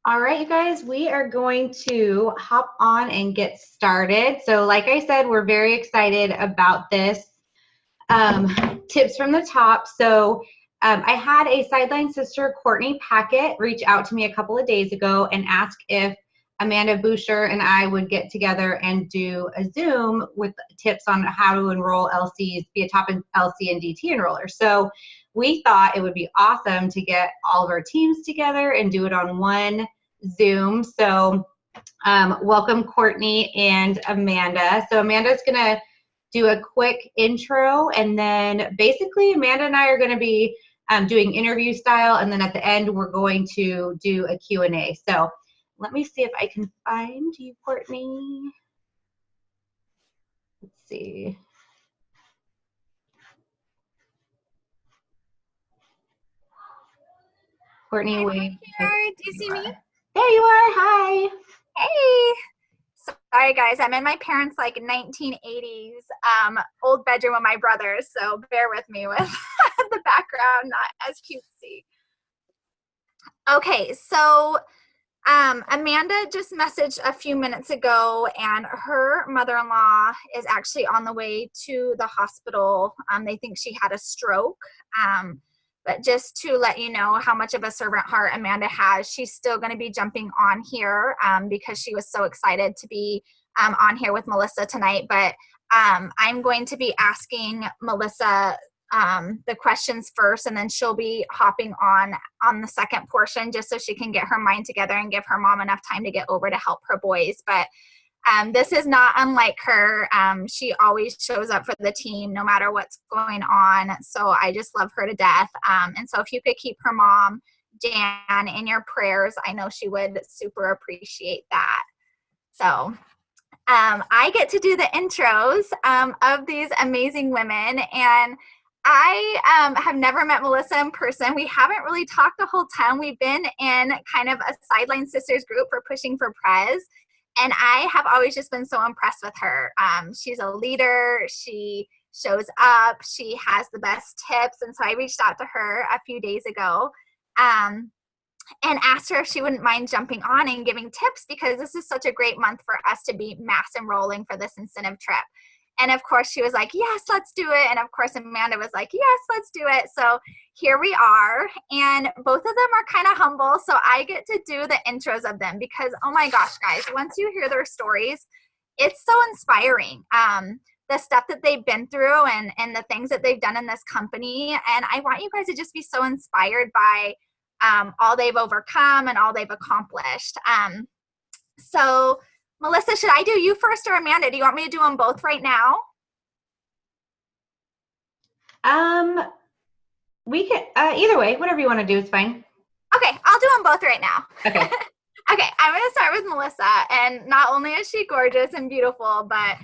All right, you guys, we are going to hop on and get started. So like I said, we're very excited about this. Tips from the top. So I had a Sideline Sister, Courtney Packett, reach out to me a couple of days ago and ask if Amanda Buescher and I would get together and do a Zoom with tips on how to enroll LCs, be a top LC and DT enroller. So we thought it would be awesome to get all of our teams together and do it on one Zoom. So welcome Courtney and Amanda. So Amanda's going to do a quick intro, and then basically Amanda and I are going to be doing interview style, and then at the end we're going to do a Q&A. So let me see if I can find you, Courtney. Let's see. Courtney, wait. Do you see me? There you are. Hi. Hey. Sorry, guys. I'm in my parents' 1980s old bedroom with my brothers, so bear with me with the background, not as cutesy. Okay, so Amanda just messaged a few minutes ago, and her mother-in-law is actually on the way to the hospital. They think she had a stroke. But just to let you know how much of a servant heart Amanda has, she's still going to be jumping on here because she was so excited to be on here with Melissa tonight. But I'm going to be asking Melissa the questions first, and then she'll be hopping on the second portion just so she can get her mind together and give her mom enough time to get over to help her boys. But this is not unlike her. She always shows up for the team no matter what's going on. So I just love her to death. And so if you could keep her mom, Jan, in your prayers, I know she would super appreciate that. So I get to do the intros of these amazing women. And I have never met Melissa in person. We haven't really talked the whole time. We've been in kind of a Sideline Sisters group for Pushing for Prez. And I have always just been so impressed with her. She's a leader. She shows up. She has the best tips. And so I reached out to her a few days ago and asked her if she wouldn't mind jumping on and giving tips, because this is such a great month for us to be mass enrolling for this incentive trip. And of course she was like, yes, let's do it. And of course Amanda was like, yes, let's do it. So here we are. And both of them are kind of humble. So I get to do the intros of them because, oh my gosh, guys, once you hear their stories, it's so inspiring. The stuff that they've been through and the things that they've done in this company. And I want you guys to just be so inspired by all they've overcome and all they've accomplished. So Melissa, should I do you first or Amanda? Do you want me to do them both right now? We can, either way, whatever you want to do is fine. Okay, I'll do them both right now. Okay. Okay, I'm going to start with Melissa. And not only is she gorgeous and beautiful, but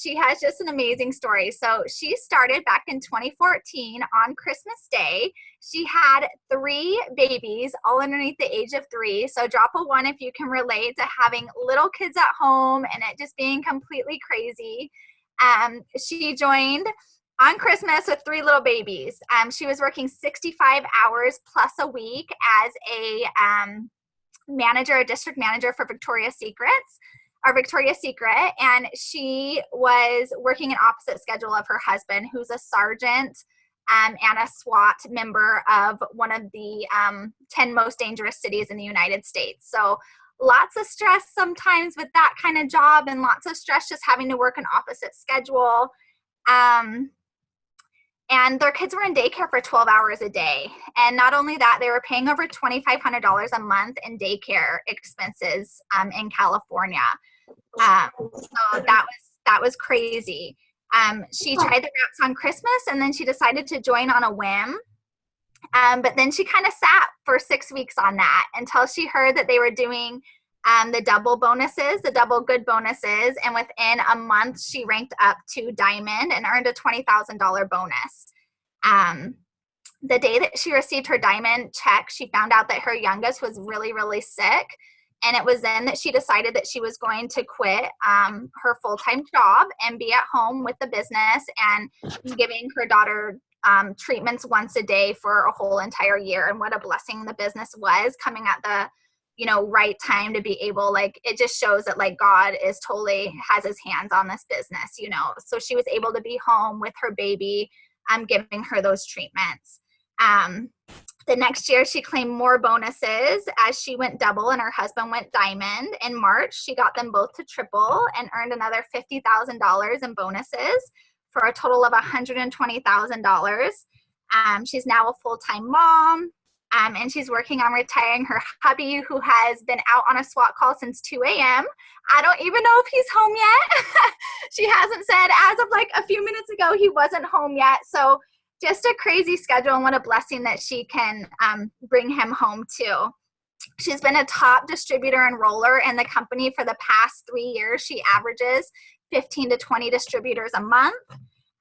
she has just an amazing story. So she started back in 2014 on Christmas Day. She had 3 babies, all underneath the age of 3. So drop a 1 if you can relate to having little kids at home and it just being completely crazy. She joined on Christmas with 3 little babies. She was working 65 hours plus a week as a district manager for Victoria's Secret, and she was working an opposite schedule of her husband, who's a sergeant and a SWAT member of one of the 10 most dangerous cities in the United States. So lots of stress sometimes with that kind of job, and lots of stress just having to work an opposite schedule. And their kids were in daycare for 12 hours a day. And not only that, they were paying over $2,500 a month in daycare expenses in California. So that was crazy. She tried the reps on Christmas, and then she decided to join on a whim. But then she kind of sat for 6 weeks on that until she heard that they were doing the double good bonuses. And within a month, she ranked up to diamond and earned a $20,000 bonus. The day that she received her diamond check, she found out that her youngest was really, really sick. And it was then that she decided that she was going to quit her full-time job and be at home with the business and giving her daughter treatments once a day for a whole entire year. And what a blessing the business was, coming at the right time to be able, like, it just shows that like God is totally has his hands on this business, So she was able to be home with her baby, giving her those treatments. The next year, she claimed more bonuses as she went double and her husband went diamond. In March, she got them both to triple and earned another $50,000 in bonuses for a total of $120,000. She's now a full-time mom, and she's working on retiring her hubby, who has been out on a SWAT call since 2 a.m. I don't even know if he's home yet. She hasn't said, as of like a few minutes ago, he wasn't home yet. So just a crazy schedule, and what a blessing that she can bring him home too. She's been a top distributor enroller in the company for the past 3 years. She averages 15 to 20 distributors a month.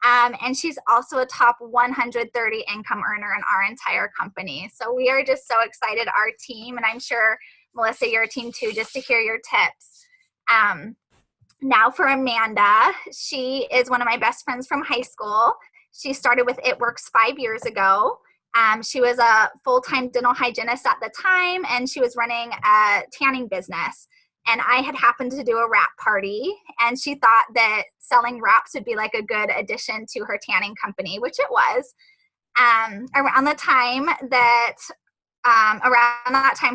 And she's also a top 130 income earner in our entire company. So we are just so excited, our team, and I'm sure, Melissa, your team too, just to hear your tips. Now for Amanda, she is one of my best friends from high school. She started with It Works 5 years ago. She was a full-time dental hygienist at the time, and she was running a tanning business. And I had happened to do a wrap party, and she thought that selling wraps would be like a good addition to her tanning company, which it was. Around the time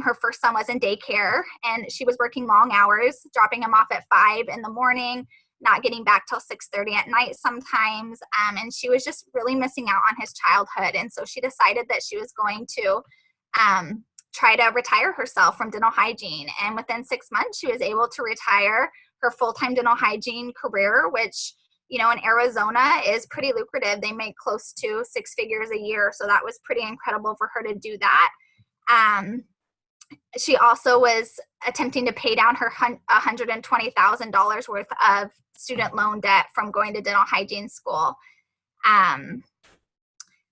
her first son was in daycare, and she was working long hours, dropping him off at 5 in the morning, not getting back till 6:30 at night sometimes. And she was just really missing out on his childhood. And so she decided that she was going to try to retire herself from dental hygiene. And within 6 months, she was able to retire her full-time dental hygiene career, which, in Arizona is pretty lucrative. They make close to 6 figures a year. So that was pretty incredible for her to do that. She also was attempting to pay down her $120,000 worth of student loan debt from going to dental hygiene school.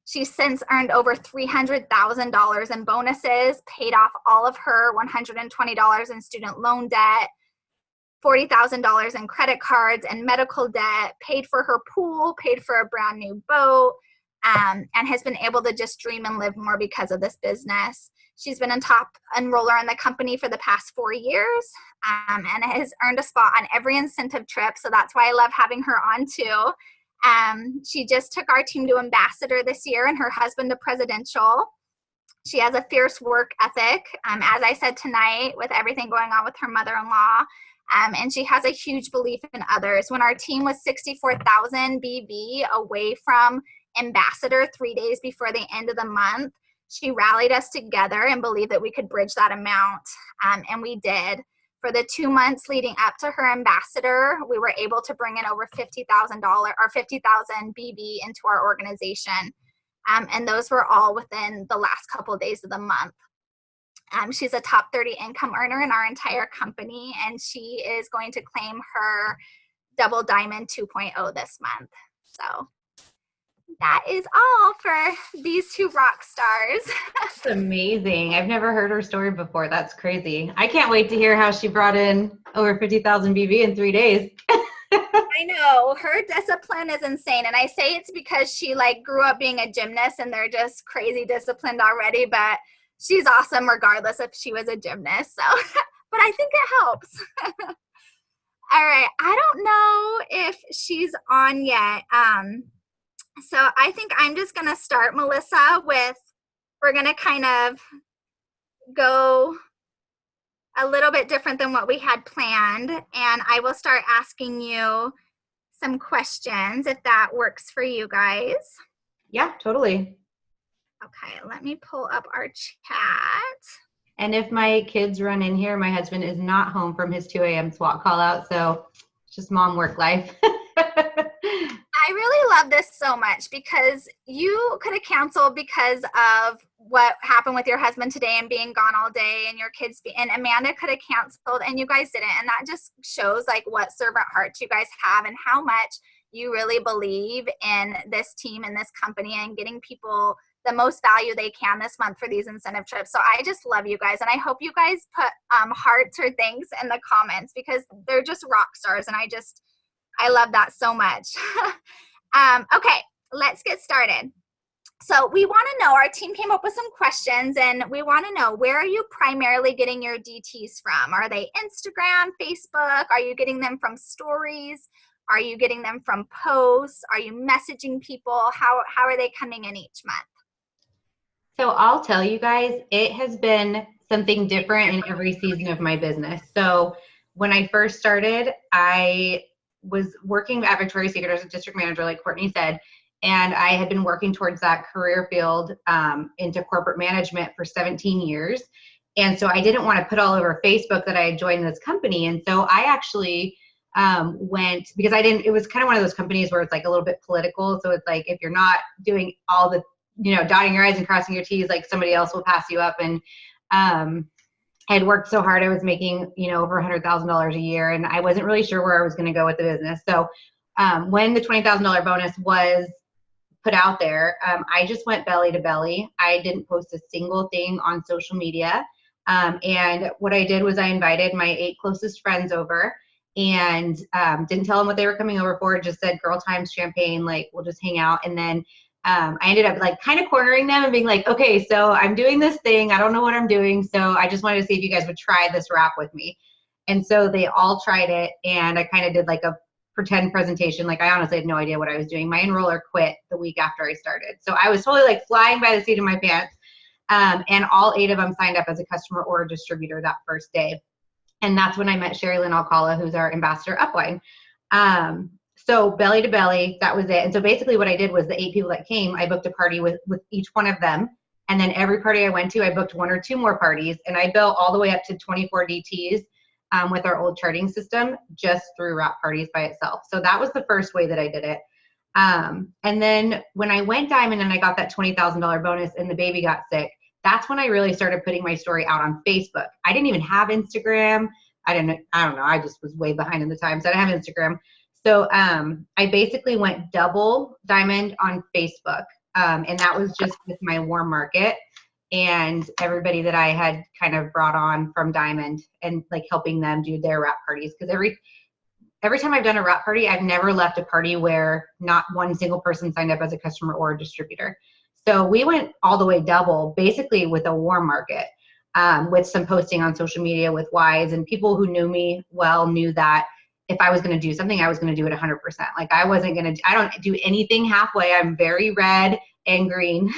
She's since earned over $300,000 in bonuses, paid off all of her $120 in student loan debt, $40,000 in credit cards and medical debt, paid for her pool, paid for a brand new boat, and has been able to just dream and live more because of this business. She's been a top enroller in the company for the past 4 years, and has earned a spot on every incentive trip. So that's why I love having her on too. She just took our team to ambassador this year and her husband to presidential. She has a fierce work ethic, as I said tonight, with everything going on with her mother-in-law. And she has a huge belief in others. When our team was 64,000 BV away from ambassador 3 days before the end of the month, she rallied us together and believed that we could bridge that amount. And we did. For the 2 months leading up to her ambassador, we were able to bring in over $50,000 or 50,000 BV into our organization. And those were all within the last couple of days of the month. She's a top 30 income earner in our entire company, and she is going to claim her Double Diamond 2.0 this month. So that is all for these two rock stars. That's amazing. I've never heard her story before. That's crazy. I can't wait to hear how she brought in over 50,000 BV in 3 days. I know, her discipline is insane. And I say it's because she grew up being a gymnast and they're just crazy disciplined already, but she's awesome regardless if she was a gymnast. So, but I think it helps. All right. I don't know if she's on yet. So I think I'm just going to start, Melissa, we're going to kind of go a little bit different than what we had planned. And I will start asking you some questions if that works for you guys. Yeah, totally. Okay, let me pull up our chat. And if my kids run in here, my husband is not home from his 2 a.m. SWAT call out. So it's just mom work life. I really love this so much because you could have canceled because of what happened with your husband today and being gone all day, and your kids and Amanda could have canceled and you guys didn't. And that just shows what servant hearts you guys have and how much you really believe in this team and this company and getting people the most value they can this month for these incentive trips. So I just love you guys. And I hope you guys put hearts or things in the comments because they're just rock stars. And I love that so much. Okay, let's get started. So we want to know, our team came up with some questions, and we want to know, where are you primarily getting your DTs from? Are they Instagram, Facebook? Are you getting them from stories? Are you getting them from posts? Are you messaging people? How are they coming in each month? So I'll tell you guys, it has been something different in every season of my business. So when I first started, I was working at Victoria's Secret as a district manager, like Courtney said, and I had been working towards that career field into corporate management for 17 years. And so I didn't want to put all over Facebook that I had joined this company. And so I actually went, because it was kind of one of those companies where it's like a little bit political. So it's like, if you're not doing all the, dotting your I's and crossing your T's, like somebody else will pass you up. And I had worked so hard. I was making, over $100,000 a year, and I wasn't really sure where I was going to go with the business. So when the $20,000 bonus was put out there, I just went belly to belly. I didn't post a single thing on social media. And what I did was I invited my 8 closest friends over, and didn't tell them what they were coming over for. Just said girl times champagne, like we'll just hang out. And then I ended up like kind of cornering them and being like, okay, so I'm doing this thing. I don't know what I'm doing. So I just wanted to see if you guys would try this wrap with me. And so they all tried it, and I kind of did like a pretend presentation. Like I honestly had no idea what I was doing. My enroller quit the week after I started. So I was totally like flying by the seat of my pants. And all 8 of them signed up as a customer or a distributor that first day. And that's when I met Sherry Lynn Alcala, who's our ambassador upline. So belly to belly, that was it. And so basically what I did was the 8 people that came, I booked a party with each one of them. And then every party I went to, I booked 1 or 2 more parties. And I built all the way up to 24 DTs with our old charting system just through wrap parties by itself. So that was the first way that I did it. And then when I went diamond and I got that $20,000 bonus and the baby got sick, that's when I really started putting my story out on Facebook. I didn't even have Instagram. I don't know. I just was way behind in the times. I didn't have Instagram. So I basically went double diamond on Facebook. And that was just with my warm market and everybody that I had kind of brought on from diamond, and like helping them do their wrap parties. Because every time I've done a wrap party, I've never left a party where not one single person signed up as a customer or a distributor. So we went all the way double, basically with a warm market, with some posting on social media with whys, and people who knew me well knew that if I was going to do something, I was going to do it 100%. Like I don't do anything halfway. I'm very red and green.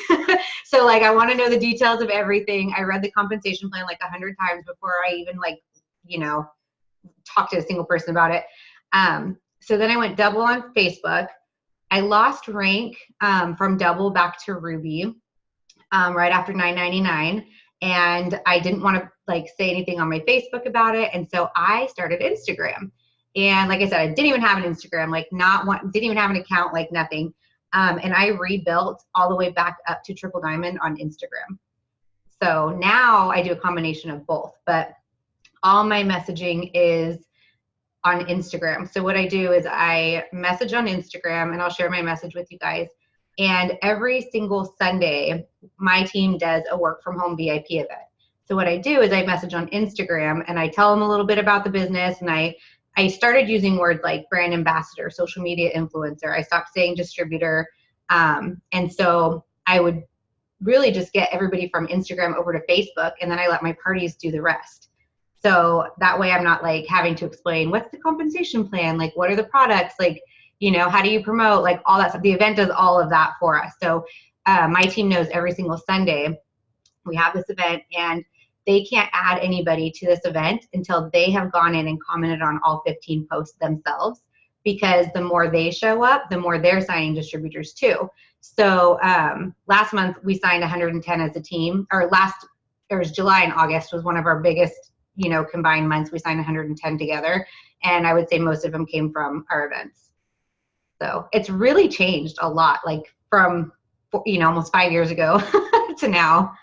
So like, I want to know the details of everything. I read the compensation plan like 100 times before I even talked to a single person about it. So then I went double on Facebook. I lost rank from double back to Ruby right after $9.99, and I didn't want to like say anything on my Facebook about it, and so I started Instagram. And like I said, I didn't even have an Instagram, didn't even have an account, like nothing. And I rebuilt all the way back up to triple diamond on Instagram. So now I do a combination of both, but all my messaging is on Instagram. So what I do is I message on Instagram, and I'll share my message with you guys. And every single Sunday, my team does a work from home VIP event. So what I do is I message on Instagram, and I tell them a little bit about the business, and I started using words like brand ambassador, social media influencer. I stopped saying distributor. And so I would really just get everybody from Instagram over to Facebook, and then I let my parties do the rest. So that way I'm not like having to explain what's the compensation plan, like what are the products, like, how do you promote, like all that stuff. The event does all of that for us. So my team knows every single Sunday we have this event, and they can't add anybody to this event until they have gone in and commented on all 15 posts themselves, because the more they show up, the more they're signing distributors too. So last month we signed 110 as a team, or July and August was one of our biggest, combined months. We signed 110 together, and I would say most of them came from our events. So it's really changed a lot, like from, almost 5 years ago to now.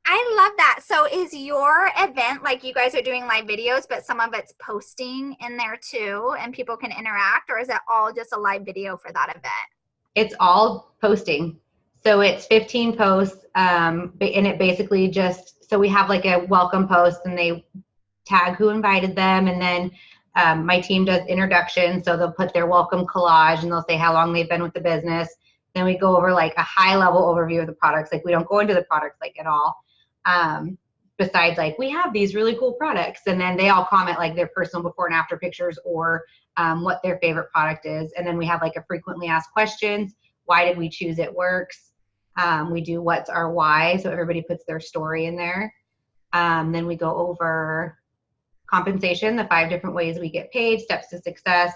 I love that. So is your event, like you guys are doing live videos, but some of it's posting in there too, and people can interact, or is it all just a live video for that event? It's all posting. So it's 15 posts, and it basically so we have like a welcome post, and they tag who invited them, and then my team does introductions. So they'll put their welcome collage, and they'll say how long they've been with the business. Then we go over like a high level overview of the products. Like we don't go into the products like at all. Besides like, we have these really cool products, and then they all comment like their personal before and after pictures, or what their favorite product is. And then we have like a frequently asked questions. Why did we choose It Works? We do what's our why, so everybody puts their story in there. Then we go over compensation, the 5 different ways we get paid, steps to success,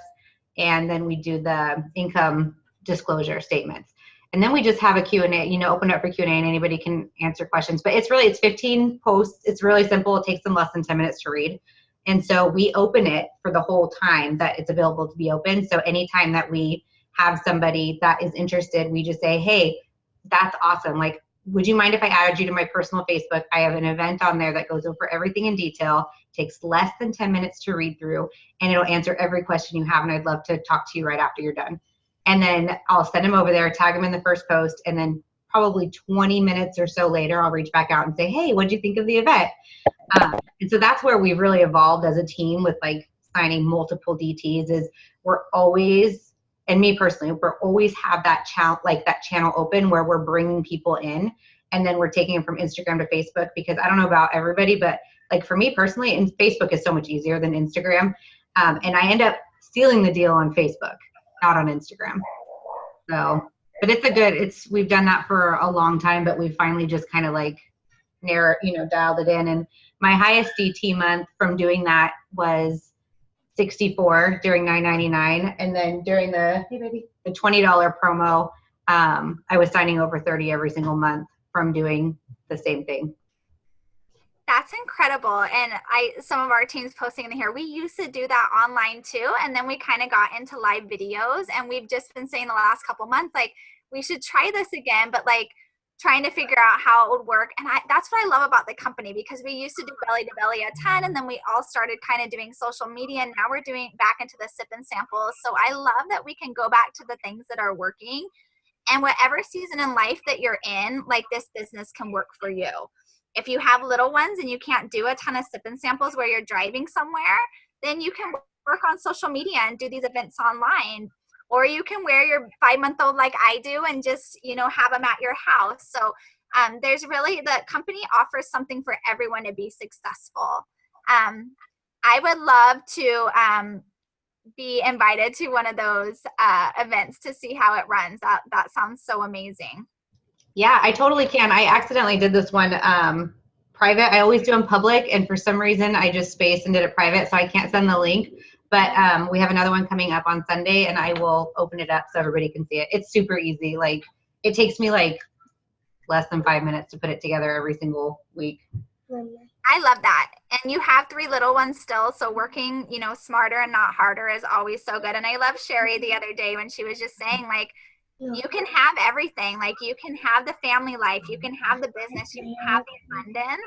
and then we do the income disclosure statements. And then we just have a Q&A, you know, open up for Q&A, and anybody can answer questions. But it's 15 posts. It's really simple. It takes them less than 10 minutes to read. And so we open it for the whole time that it's available to be open. So anytime that we have somebody that is interested, we just say, hey, that's awesome. Like, would you mind if I added you to my personal Facebook? I have an event on there that goes over everything in detail, takes less than 10 minutes to read through, and it'll answer every question you have. And I'd love to talk to you right after you're done. And then I'll send them over there, tag them in the first post, and then probably 20 minutes or so later, I'll reach back out and say, hey, what'd you think of the event? And so that's where we've really evolved as a team with like signing multiple DTs. Is we're always, and me personally, we're always have that channel open where we're bringing people in, and then we're taking them from Instagram to Facebook, because I don't know about everybody, but like for me personally, and Facebook is so much easier than Instagram. And I end up sealing the deal on Facebook, not on Instagram. So, but we've done that for a long time, but we've finally just kind of like dialed it in. And my highest DT month from doing that was 64 during $9.99. And then during the $20 promo, I was signing over 30 every single month from doing the same thing. That's incredible. And some of our teams posting in here, we used to do that online too. And then we kind of got into live videos, and we've just been saying the last couple months, like, we should try this again, but like trying to figure out how it would work. And that's what I love about the company, because we used to do belly to belly a ton, and then we all started kind of doing social media, and now we're doing back into the sip and samples. So I love that we can go back to the things that are working, and whatever season in life that you're in, like, this business can work for you. If you have little ones and you can't do a ton of sip and samples where you're driving somewhere, then you can work on social media and do these events online. Or you can wear your 5-month-old like I do and just, have them at your house. So there's really, the company offers something for everyone to be successful. I would love to be invited to one of those events to see how it runs. That sounds so amazing. Yeah, I totally can. I accidentally did this one private. I always do them public, and for some reason I just spaced and did it private, so I can't send the link. But we have another one coming up on Sunday, and I will open it up so everybody can see it. It's super easy. Like, it takes me like less than 5 minutes to put it together every single week. I love that. And you have 3 little ones still, so working, smarter and not harder is always so good. And I love Sherry the other day when she was just saying, like, you can have everything. Like, you can have the family life, you can have the business, you can have the abundance.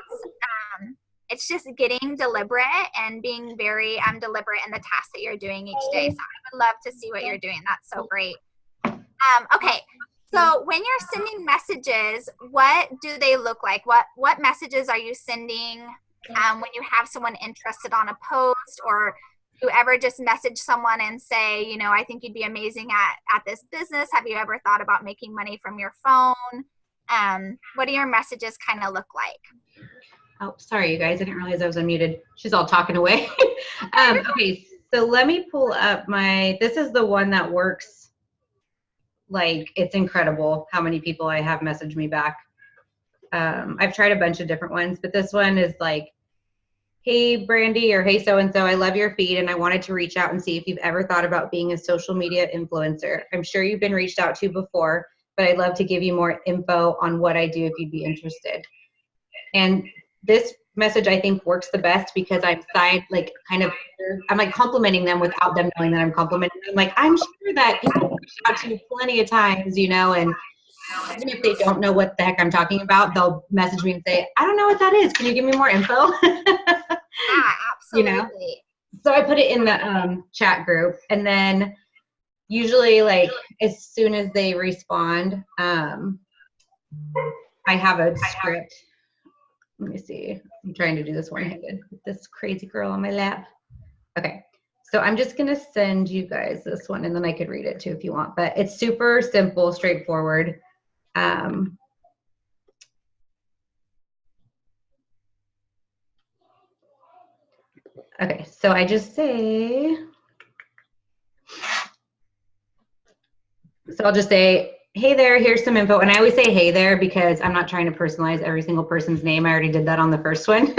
It's just getting deliberate and being very deliberate in the tasks that you're doing each day. So I would love to see what you're doing. That's so great. Okay. So when you're sending messages, what do they look like? What messages are you sending when you have someone interested on a post, or you ever just message someone and say, I think you'd be amazing at this business. Have you ever thought about making money from your phone? What do your messages kind of look like? Oh, sorry, you guys. I didn't realize I was unmuted. She's all talking away. Okay, so let me pull up this is the one that works. Like, it's incredible how many people I have messaged me back. I've tried a bunch of different ones, but this one is like, hey, Brandy, or hey, so-and-so, I love your feed, and I wanted to reach out and see if you've ever thought about being a social media influencer. I'm sure you've been reached out to before, but I'd love to give you more info on what I do if you'd be interested. And this message, I think, works the best because I'm complimenting them without them knowing that I'm complimenting them. Like, I'm sure that people reach out to you plenty of times, and even if they don't know what the heck I'm talking about, they'll message me and say, I don't know what that is. Can you give me more info? Yeah, absolutely. So I put it in the chat group, and then usually, like, as soon as they respond, I have a script. Let me see. I'm trying to do this one-handed with this crazy girl on my lap. Okay. So I'm just going to send you guys this one, and then I could read it too if you want, but it's super simple, straightforward. Okay, so I just say, so I'll just say, hey there, here's some info. And I always say hey there because I'm not trying to personalize every single person's name. I already did that on the first one.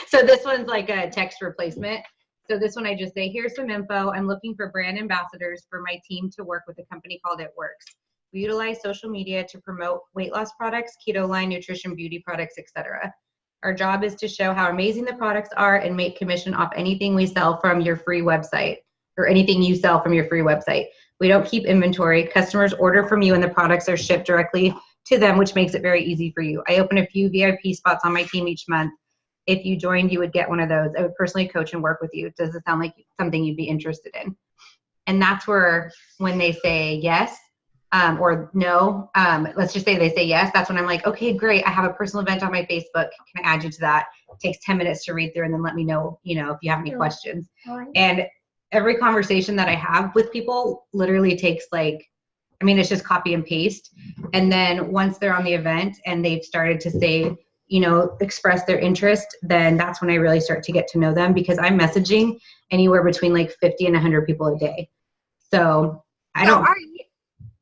So this one's like a text replacement. So this one I just say, here's some info. I'm looking for brand ambassadors for my team to work with a company called It Works. We utilize social media to promote weight loss products, keto line, nutrition, beauty products, etc. Our job is to show how amazing the products are and make commission off anything we sell from your free website, or anything you sell from your free website. We don't keep inventory. Customers order from you and the products are shipped directly to them, which makes it very easy for you. I open a few VIP spots on my team each month. If you joined, you would get one of those. I would personally coach and work with you. Does it sound like something you'd be interested in? And that's where, when they say yes, or no, let's just say they say yes, that's when I'm like, okay, great. I have a personal event on my Facebook. Can I add you to that? It takes 10 minutes to read through and then let me know, if you have any questions. And every conversation that I have with people literally takes it's just copy and paste. And then once they're on the event and they've started to say, express their interest, then that's when I really start to get to know them, because I'm messaging anywhere between 50 and 100 people a day. So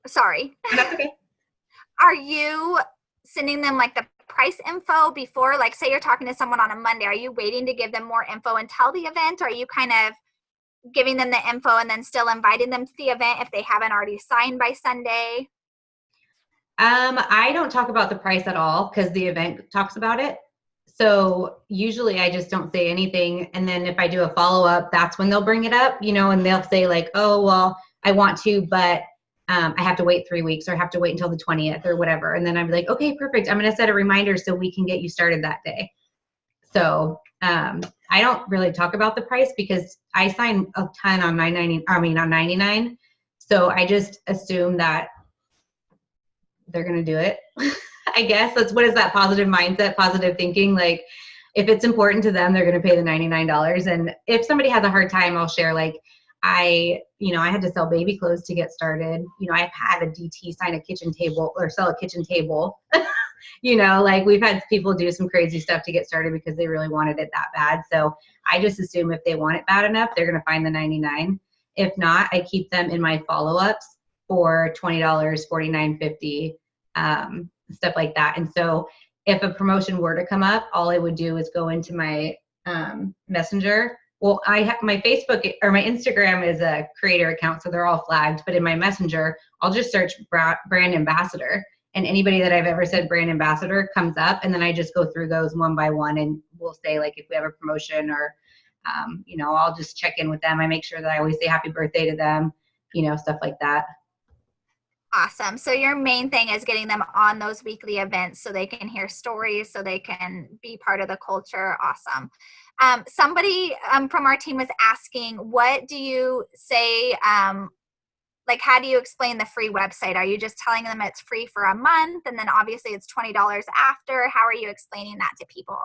sorry. That's okay. Are you sending them the price info before, say you're talking to someone on a Monday, are you waiting to give them more info until the event? Or are you kind of giving them the info and then still inviting them to the event if they haven't already signed by Sunday? I don't talk about the price at all because the event talks about it. So usually I just don't say anything. And then if I do a follow-up, that's when they'll bring it up, and they'll say oh, well, I want to, but I have to wait 3 weeks, or I have to wait until the 20th or whatever. And then I'm like, okay, perfect. I'm going to set a reminder so we can get you started that day. So I don't really talk about the price because I sign a ton on on 99. So I just assume that they're going to do it. I guess what is that positive mindset, positive thinking? If it's important to them, they're going to pay the $99. And if somebody has a hard time, I'll share I had to sell baby clothes to get started. I've had a DT sign a kitchen table or sell a kitchen table. We've had people do some crazy stuff to get started because they really wanted it that bad. So I just assume if they want it bad enough, they're going to find the 99. If not, I keep them in my follow-ups for $20, $49.50, stuff like that. And so if a promotion were to come up, all I would do is go into my messenger. Well, I have my Facebook or my Instagram is a creator account, so they're all flagged. But in my messenger, I'll just search brand ambassador, and anybody that I've ever said brand ambassador comes up, and then I just go through those one by one, and we'll say if we have a promotion or, I'll just check in with them. I make sure that I always say happy birthday to them, stuff like that. Awesome. So your main thing is getting them on those weekly events so they can hear stories, so they can be part of the culture. Awesome. Somebody from our team was asking, what do you say, how do you explain the free website? Are you just telling them it's free for a month and then obviously it's $20 after? How are you explaining that to people?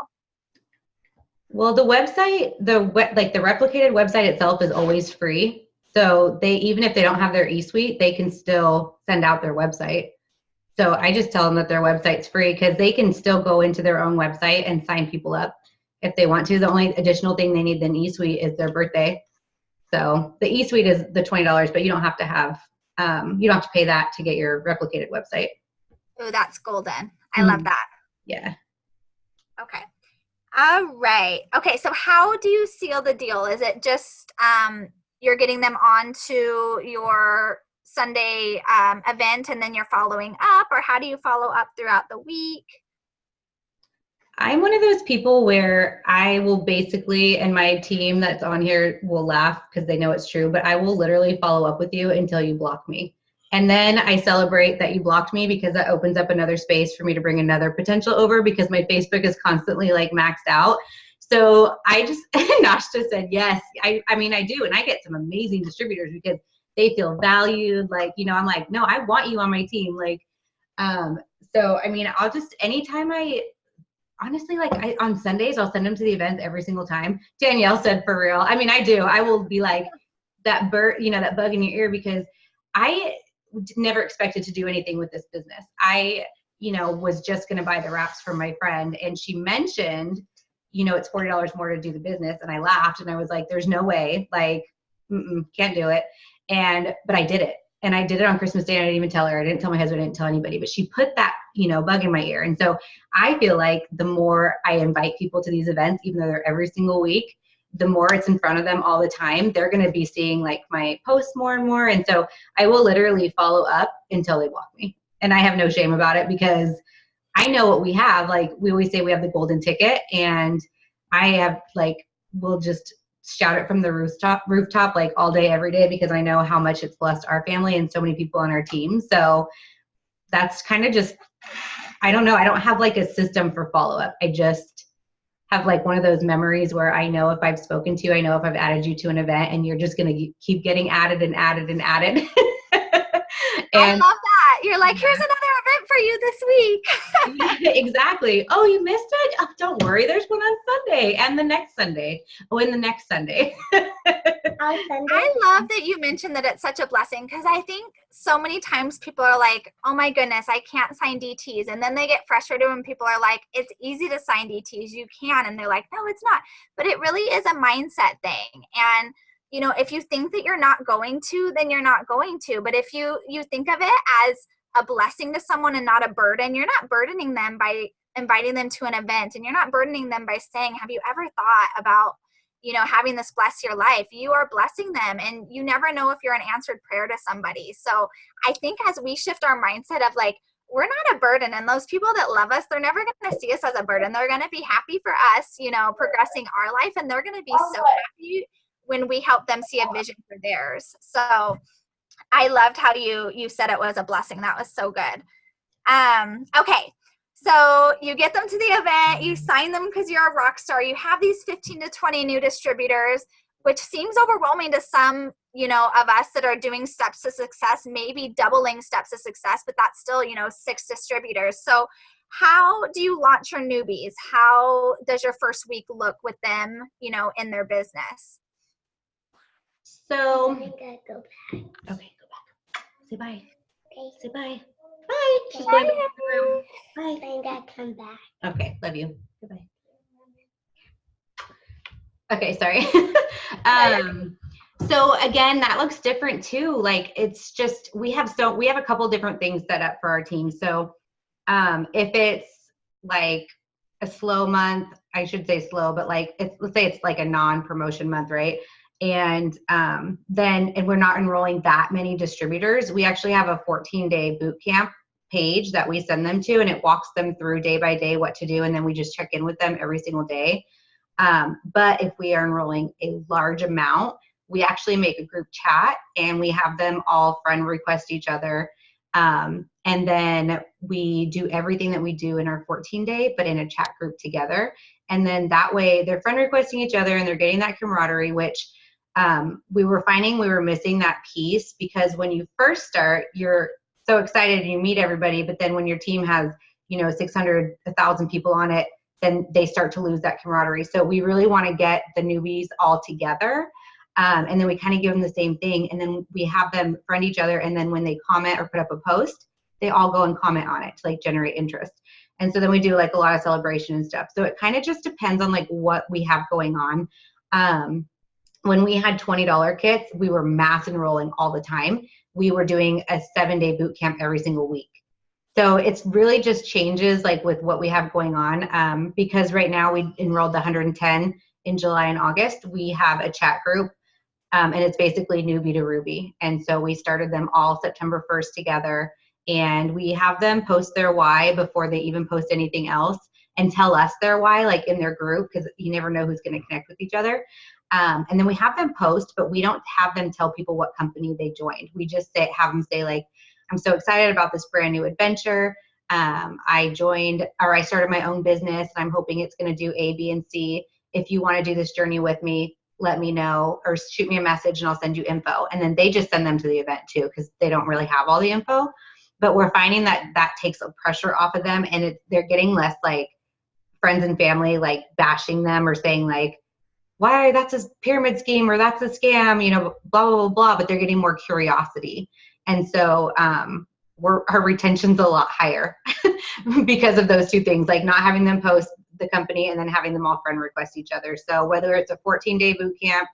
Well, the website, the replicated website itself is always free. So even if they don't have their eSuite, they can still send out their website. So I just tell them that their website's free because they can still go into their own website and sign people up if they want to. The only additional thing they need than eSuite is their birthday. So the eSuite is the $20, but you don't have to pay that to get your replicated website. Oh, that's golden. I love that. Yeah. Okay. All right. Okay. So how do you seal the deal? Is it just, you're getting them onto your Sunday event and then you're following up, or how do you follow up throughout the week? I'm one of those people where I will basically, and my team that's on here will laugh because they know it's true, but I will literally follow up with you until you block me. And then I celebrate that you blocked me because that opens up another space for me to bring another potential over because my Facebook is constantly maxed out. So I just, Nashta said, yes, I do. And I get some amazing distributors because they feel valued. I'm like, no, I want you on my team. So, I'll just, anytime honestly, on Sundays, I'll send them to the events every single time. Danielle said, for real. I do. I will be that that bug in your ear, because I never expected to do anything with this business. I, was just going to buy the wraps from my friend, and she mentioned, it's $40 more to do the business. And I laughed and I was like, there's no way, like, can't do it. But I did it. And I did it on Christmas Day. And I didn't even tell her. I didn't tell my husband. I didn't tell anybody. But she put that, bug in my ear. And so I feel like the more I invite people to these events, even though they're every single week, the more it's in front of them all the time, they're going to be seeing like my posts more and more. And so I will literally follow up until they block me. And I have no shame about it, because I know what we have. Like, we always say we have the golden ticket, and I have we'll just shout it from the rooftop like all day, every day, because I know how much it's blessed our family and so many people on our team. So that's kind of just, I don't know. I don't have like a system for follow-up. I just have like one of those memories where I know if I've spoken to you, I know if I've added you to an event, and you're just going to keep getting added and added and added. I love that. You're like, here's another event for you this week. Yeah, exactly. Oh, you missed it? Oh, don't worry. There's one on Sunday and the next Sunday. Oh, and the next Sunday. I love that you mentioned that it's such a blessing, because I think so many times people are like, oh my goodness, I can't sign DTs. And then they get frustrated when people are like, it's easy to sign DTs. You can. And they're like, no, it's not. But it really is a mindset thing. And if you think that you're not going to, then you're not going to. But if you think of it as a blessing to someone and not a burden, you're not burdening them by inviting them to an event, and you're not burdening them by saying, have you ever thought about, having this bless your life? You are blessing them, and you never know if you're an answered prayer to somebody. So I think as we shift our mindset of like, we're not a burden, and those people that love us, they're never going to see us as a burden. They're going to be happy for us, progressing our life, and they're going to be so happy when we help them see a vision for theirs. So I loved how you said it was a blessing. That was so good. Okay. So you get them to the event, you sign them because you're a rock star. You have these 15 to 20 new distributors, which seems overwhelming to some, of us that are doing steps to success, maybe doubling steps to success, but that's still, 6 distributors. So how do you launch your newbies? How does your first week look with them, in their business? So, I think I go back. Okay, go back. Say bye. Okay. Say bye. Bye. She's going back to the room. Bye. I think I come back. Okay, love you. Goodbye. Okay, sorry. So again, that looks different too. Like, it's just, we have a couple different things set up for our team. So if it's like a slow month, I should say slow, but like, let's say it's like a non-promotion month, right? And we're not enrolling that many distributors. We actually have a 14-day boot camp page that we send them to, and it walks them through day by day what to do. And then we just check in with them every single day. But if we are enrolling a large amount, we actually make a group chat, and we have them all friend request each other. And then we do everything that we do in our 14-day, but in a chat group together. And then that way they're friend requesting each other, and they're getting that camaraderie, which we were finding we were missing that piece, because when you first start, you're so excited and you meet everybody. But then when your team has, 600, 1,000 people on it, then they start to lose that camaraderie. So we really want to get the newbies all together. And then we kind of give them the same thing. And then we have them friend each other. And then when they comment or put up a post, they all go and comment on it to like generate interest. And so then we do like a lot of celebration and stuff. So it kind of just depends on like what we have going on. When we had $20 kits, we were mass enrolling all the time. We were doing a 7-day boot camp every single week. So it's really just changes like with what we have going on. Because right now we enrolled the 110 in July and August. We have a chat group, and it's basically newbie to Ruby. And so we started them all September 1st together, and we have them post their why before they even post anything else, and tell us their why, like in their group, because you never know who's going to connect with each other. And then we have them post, but we don't have them tell people what company they joined. We just have them say like, I'm so excited about this brand new adventure. I started my own business, and I'm hoping it's going to do A, B, and C. If you want to do this journey with me, let me know, or shoot me a message and I'll send you info. And then they just send them to the event too, because they don't really have all the info. But we're finding that takes a pressure off of them, and they're getting less like friends and family like bashing them or saying like, why that's a pyramid scheme or that's a scam, you know, blah, blah, blah, blah, but they're getting more curiosity. And so our retention's a lot higher because of those two things, like not having them post the company and then having them all friend request each other. So whether it's a 14-day boot camp,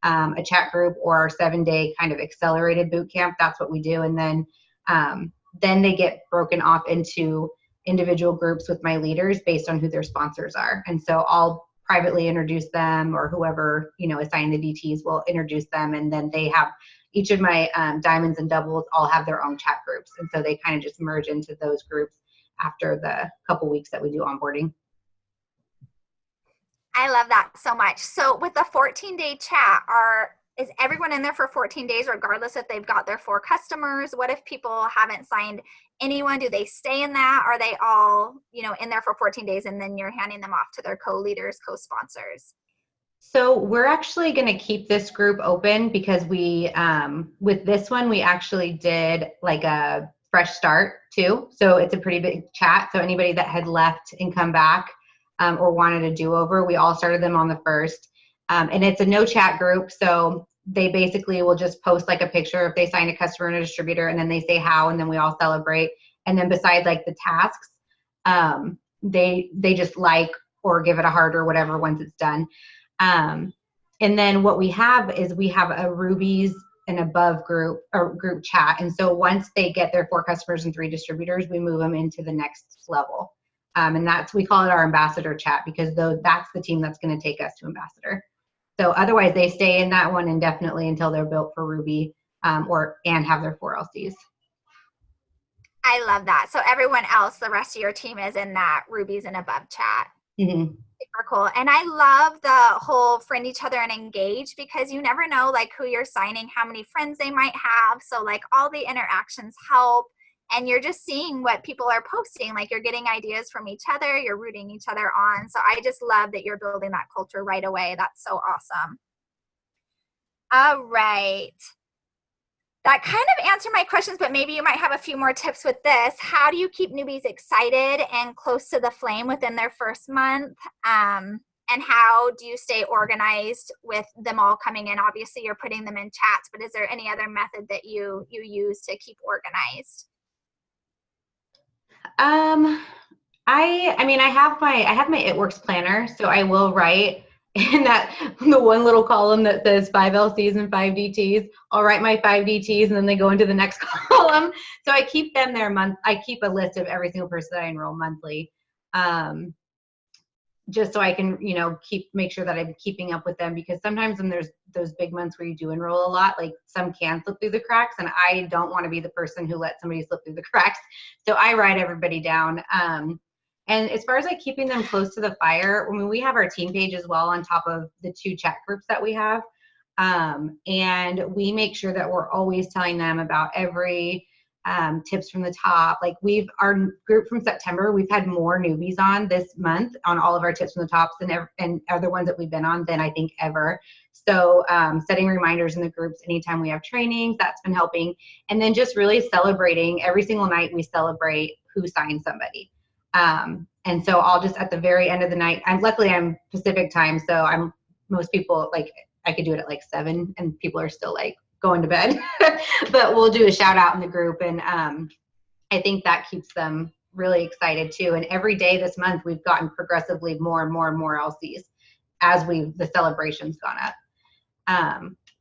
a chat group, or a 7-day kind of accelerated boot camp, that's what we do. And then they get broken off into individual groups with my leaders based on who their sponsors are. And so I'll privately introduce them, or whoever, you know, assigning the DTs will introduce them. And then they have, each of my diamonds and doubles all have their own chat groups. And so they kind of just merge into those groups after the couple weeks that we do onboarding. I love that so much. So with the 14-day chat, is everyone in there for 14 days, regardless if they've got their 4 customers? What if people haven't signed anyone? Do they stay in that? Are they all, you know, in there for 14 days and then you're handing them off to their co-leaders, co-sponsors? So we're actually going to keep this group open because we, with this one, we actually did like a fresh start too. So it's a pretty big chat. So anybody that had left and come back or wanted a do-over, we all started them on the first. And it's a no chat group. So they basically will just post like a picture if they sign a customer and a distributor, and then they say how, and then we all celebrate. And then besides like the tasks, they just like or give it a heart or whatever once it's done. And then what we have is we have a rubies and above group or group chat. And so once they get their 4 customers and 3 distributors, we move them into the next level. And we call it our ambassador chat, because that's the team that's going to take us to ambassador. So otherwise they stay in that one indefinitely until they're built for Ruby and have their 4 LCs. I love that. So everyone else, the rest of your team is in that rubies and above chat. Mm-hmm. Super cool. And I love the whole friend each other and engage, because you never know like who you're signing, how many friends they might have. So like all the interactions help, and you're just seeing what people are posting. Like you're getting ideas from each other, you're rooting each other on. So I just love that you're building that culture right away. That's so awesome. All right. That kind of answered my questions, but maybe you might have a few more tips with this. How do you keep newbies excited and close to the flame within their first month? And how do you stay organized with them all coming in? Obviously, you're putting them in chats, but is there any other method that you use to keep organized? I mean, I have my It Works planner, so I will write in the one little column that says 5 LCs and 5 DTs. I'll write my 5 DTs, and then they go into the next column. So I keep them there I keep a list of every single person that I enroll monthly, just so I can, you know, make sure that I'm keeping up with them, because sometimes when there's those big months where you do enroll a lot, like some can slip through the cracks, and I don't want to be the person who lets somebody slip through the cracks. So I write everybody down. And as far as like keeping them close to the fire, I mean, we have our team page as well on top of the 2 chat groups that we have. And we make sure that we're always telling them about every tips from the top. Like our group from September, we've had more newbies on this month on all of our tips from the tops and other ones that we've been on than I think ever. So setting reminders in the groups anytime we have trainings, that's been helping. And then just really celebrating every single night. We celebrate who signed somebody. And so I'll just at the very end of the night, luckily I'm Pacific time, so most people, like I could do it at like 7 and people are still like going to bed, but we'll do a shout out in the group. And I think that keeps them really excited too. And every day this month, we've gotten progressively more and more and more LCs as the celebration's gone up.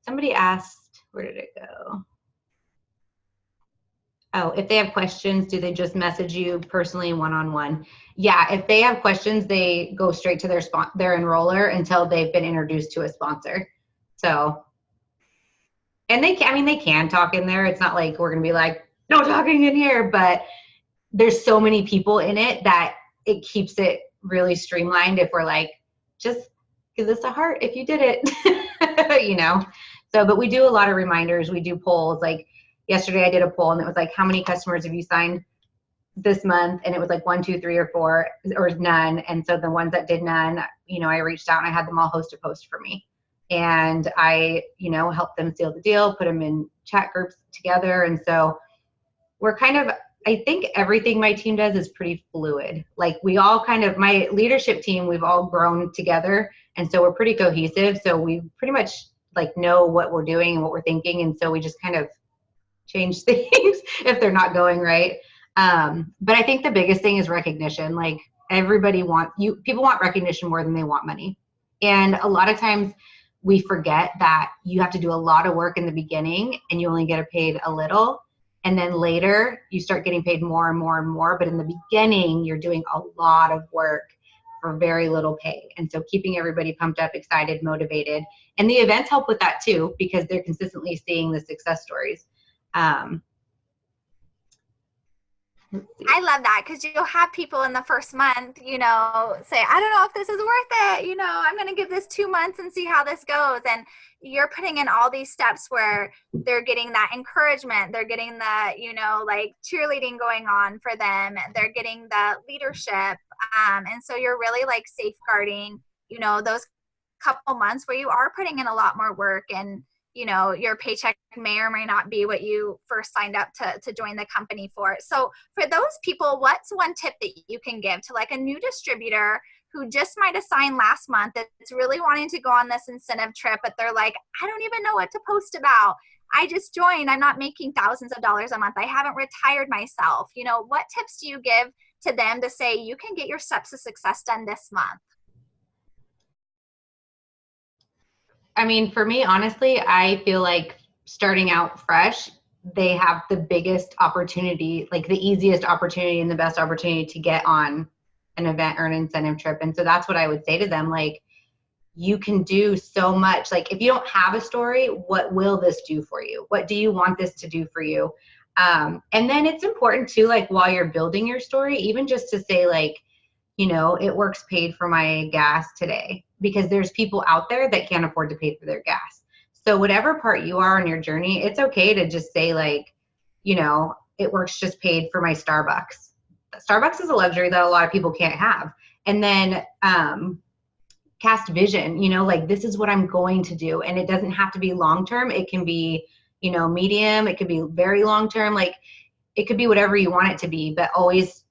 Somebody asked, where did it go? Oh, if they have questions, do they just message you personally one-on-one? Yeah, if they have questions, they go straight to their enroller until they've been introduced to a sponsor. So, and they can talk in there. It's not like we're going to be like, no talking in here, but there's so many people in it that it keeps it really streamlined if we're like, just give us a heart if you did it, you know? So, but we do a lot of reminders. We do polls. Like yesterday I did a poll and it was like, how many customers have you signed this month? And it was like 1, 2, 3, or 4, or none. And so the ones that did none, you know, I reached out and I had them all host a post for me. And I, you know, helped them seal the deal, put them in chat groups together. And so we're kind of I think everything my team does is pretty fluid. Like we all kind of, my leadership team, we've all grown together. And so we're pretty cohesive. So we pretty much like know what we're doing and what we're thinking. And so we just kind of change things if they're not going right. But I think the biggest thing is recognition. Like people want recognition more than they want money. And a lot of times we forget that you have to do a lot of work in the beginning and you only get paid a little. And then later you start getting paid more and more and more. But in the beginning, you're doing a lot of work for very little pay. And so keeping everybody pumped up, excited, motivated. And the events help with that too, because they're consistently seeing the success stories. I love that, because you'll have people in the first month, say, I don't know if this is worth it. I'm going to give this 2 months and see how this goes. And you're putting in all these steps where they're getting that encouragement. They're getting the, like cheerleading going on for them. They're getting the leadership. And so you're really like safeguarding, those couple months where you are putting in a lot more work, and your paycheck may or may not be what you first signed up to join the company for. So for those people, what's one tip that you can give to like a new distributor who just might have signed last month that's really wanting to go on this incentive trip, but they're like, I don't even know what to post about. I just joined. I'm not making thousands of dollars a month. I haven't retired myself. What tips do you give to them to say you can get your steps to success done this month? I mean, for me, honestly, I feel like starting out fresh, they have the biggest opportunity, like the easiest opportunity and the best opportunity to get on an event or an incentive trip. And so that's what I would say to them. Like, you can do so much. Like, if you don't have a story, what will this do for you? What do you want this to do for you? And then it's important too, like while you're building your story, even just to say like, it works paid for my gas today, because there's people out there that can't afford to pay for their gas. So whatever part you are on your journey, it's okay to just say like, it works just paid for my Starbucks. Starbucks is a luxury that a lot of people can't have. And then cast vision, like this is what I'm going to do. And it doesn't have to be long-term. It can be, medium. It could be very long-term. Like it could be whatever you want it to be, but always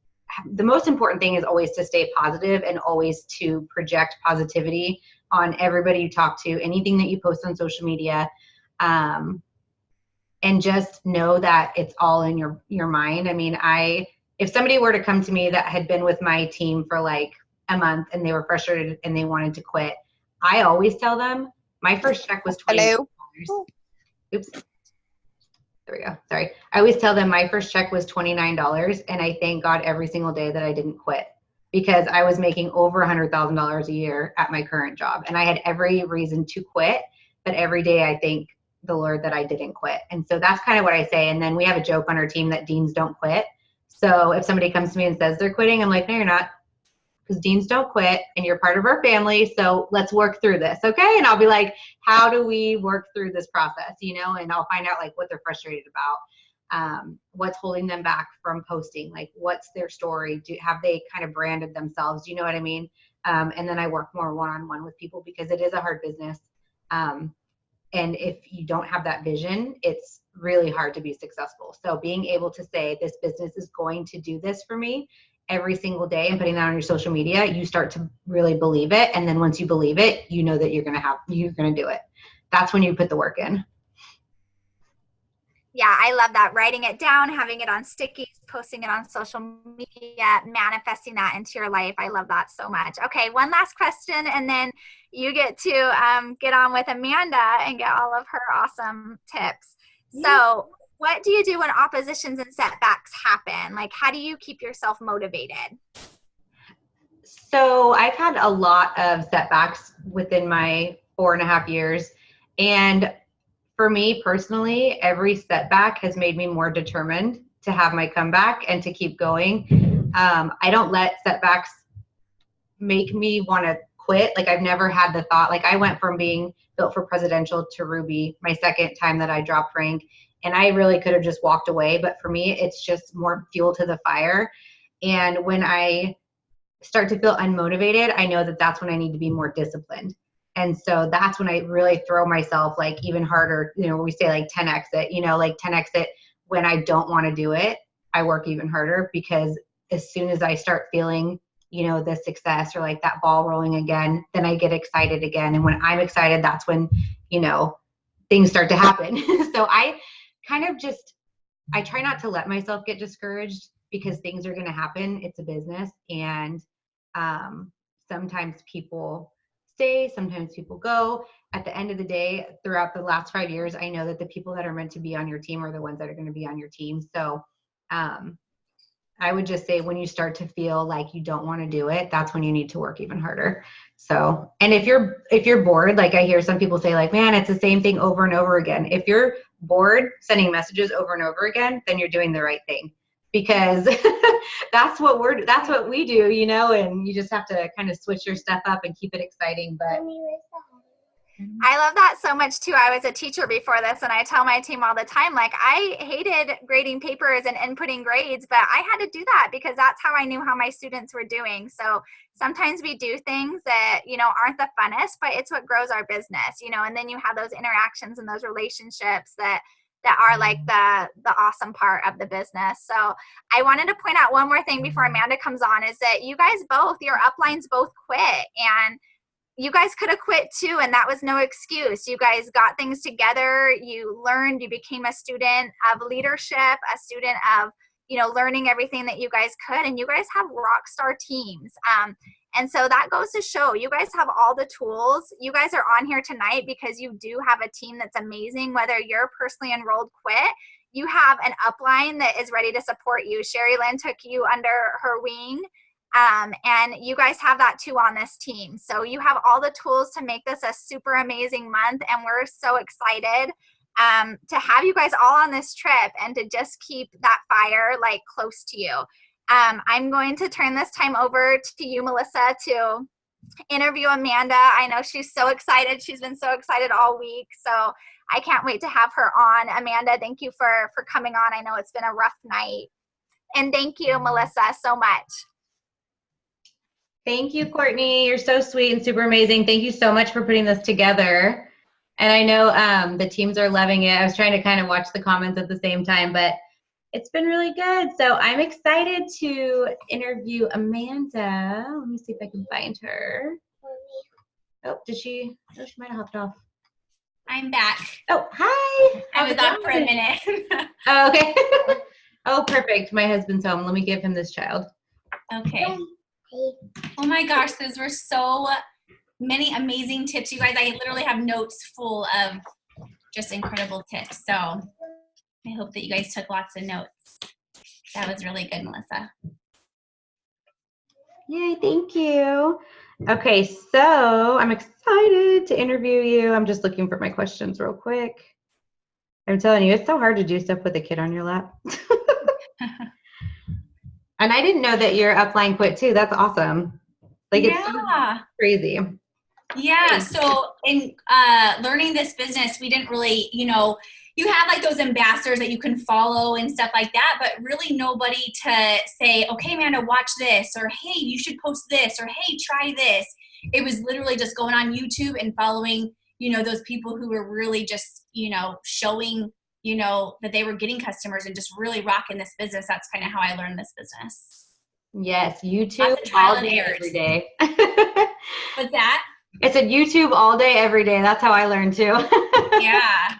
the most important thing is always to stay positive and always to project positivity on everybody you talk to, anything that you post on social media. And just know that it's all in your mind. I mean, if somebody were to come to me that had been with my team for like a month and they were frustrated and they wanted to quit, I always tell them my first check was $20. Hello? Oops. There we go. Sorry. I always tell them my first check was $29, and I thank God every single day that I didn't quit, because I was making over $100,000 a year at my current job, and I had every reason to quit, but every day I thank the Lord that I didn't quit. And so that's kind of what I say. And then we have a joke on our team that deans don't quit. So if somebody comes to me and says they're quitting, I'm like, no, you're not, because deans don't quit and you're part of our family. So let's work through this. Okay. And I'll be like, how do we work through this process? And I'll find out like what they're frustrated about, what's holding them back from posting, like what's their story? Have they kind of branded themselves? You know what I mean? And then I work more one-on-one with people, because it is a hard business. And if you don't have that vision, it's really hard to be successful. So being able to say this business is going to do this for me every single day and putting that on your social media, you start to really believe it. And then once you believe it, you know that you're going to do it. That's when you put the work in. Yeah, I love that. Writing it down, having it on stickies, posting it on social media, manifesting that into your life. I love that so much. Okay, one last question, and then you get to get on with Amanda and get all of her awesome tips. So what do you do when oppositions and setbacks happen? Like, how do you keep yourself motivated? So I've had a lot of setbacks within my 4.5 years. And for me personally, every setback has made me more determined to have my comeback and to keep going. I don't let setbacks make me want to quit. Like, I've never had the thought, like I went from being built for presidential to Ruby my second time that I dropped rank. And I really could have just walked away. But for me, it's just more fuel to the fire. And when I start to feel unmotivated, I know that that's when I need to be more disciplined. And so that's when I really throw myself like even harder, we say like 10x it, like 10x it when I don't want to do it. I work even harder, because as soon as I start feeling, the success or like that ball rolling again, then I get excited again. And when I'm excited, that's when, things start to happen. So I kind of I try not to let myself get discouraged, because things are going to happen. It's a business. And sometimes people stay, sometimes people go. At the end of the day, throughout the last 5 years, I know that the people that are meant to be on your team are the ones that are going to be on your team. So I would just say, when you start to feel like you don't want to do it, that's when you need to work even harder. So, and if you're bored, like I hear some people say like, man, it's the same thing over and over again. If you're bored sending messages over and over again, then you're doing the right thing, because that's what we do, and you just have to kind of switch your stuff up and keep it exciting. But I love that so much too. I was a teacher before this, and I tell my team all the time, like, I hated grading papers and inputting grades, but I had to do that because that's how I knew how my students were doing. So sometimes we do things that, aren't the funnest, but it's what grows our business, and then you have those interactions and those relationships that are like the awesome part of the business. So I wanted to point out one more thing before Amanda comes on, is that you guys your uplines both quit, and you guys could have quit too, and that was no excuse. You guys got things together, you learned, you became a student of leadership, a student of, learning everything that you guys could, and you guys have rock star teams. And so that goes to show you guys have all the tools. You guys are on here tonight because you do have a team that's amazing. Whether you're personally enrolled quit, you have an upline that is ready to support you. Sherry Lynn took you under her wing. And you guys have that too on this team. So you have all the tools to make this a super amazing month. And we're so excited to have you guys all on this trip and to just keep that fire like close to you. I'm going to turn this time over to you, Melissa, to interview Amanda. I know she's so excited. She's been so excited all week. So I can't wait to have her on. Amanda, thank you for coming on. I know it's been a rough night. And thank you, Melissa, so much. Thank you, Courtney. You're so sweet and super amazing. Thank you so much for putting this together. And I know the teams are loving it. I was trying to kind of watch the comments at the same time, but it's been really good. So I'm excited to interview Amanda. Let me see if I can find her. Oh, she might have hopped off. I'm back. Oh, hi. I was off for a minute. Oh, okay. Oh, perfect. My husband's home. Let me give him this child. Okay. Oh my gosh, those were so many amazing tips, you guys. I literally have notes full of just incredible tips. So I hope that you guys took lots of notes. That was really good, Melissa. Yay, thank you. Okay, so I'm excited to interview you. I'm just looking for my questions real quick. I'm telling you, it's so hard to do stuff with a kid on your lap. And I didn't know that your upline quit too. That's awesome. Like, it's so crazy. Yeah, so in learning this business, we didn't really, you have like those ambassadors that you can follow and stuff like that, but really nobody to say, okay, Amanda, watch this, or hey, you should post this, or hey, try this. It was literally just going on YouTube and following, those people who were really just, showing, that they were getting customers and just really rocking this business. That's kind of how I learned this business. Yes, YouTube all day, every day. What's that? I said YouTube all day, every day. That's how I learned too. Yeah,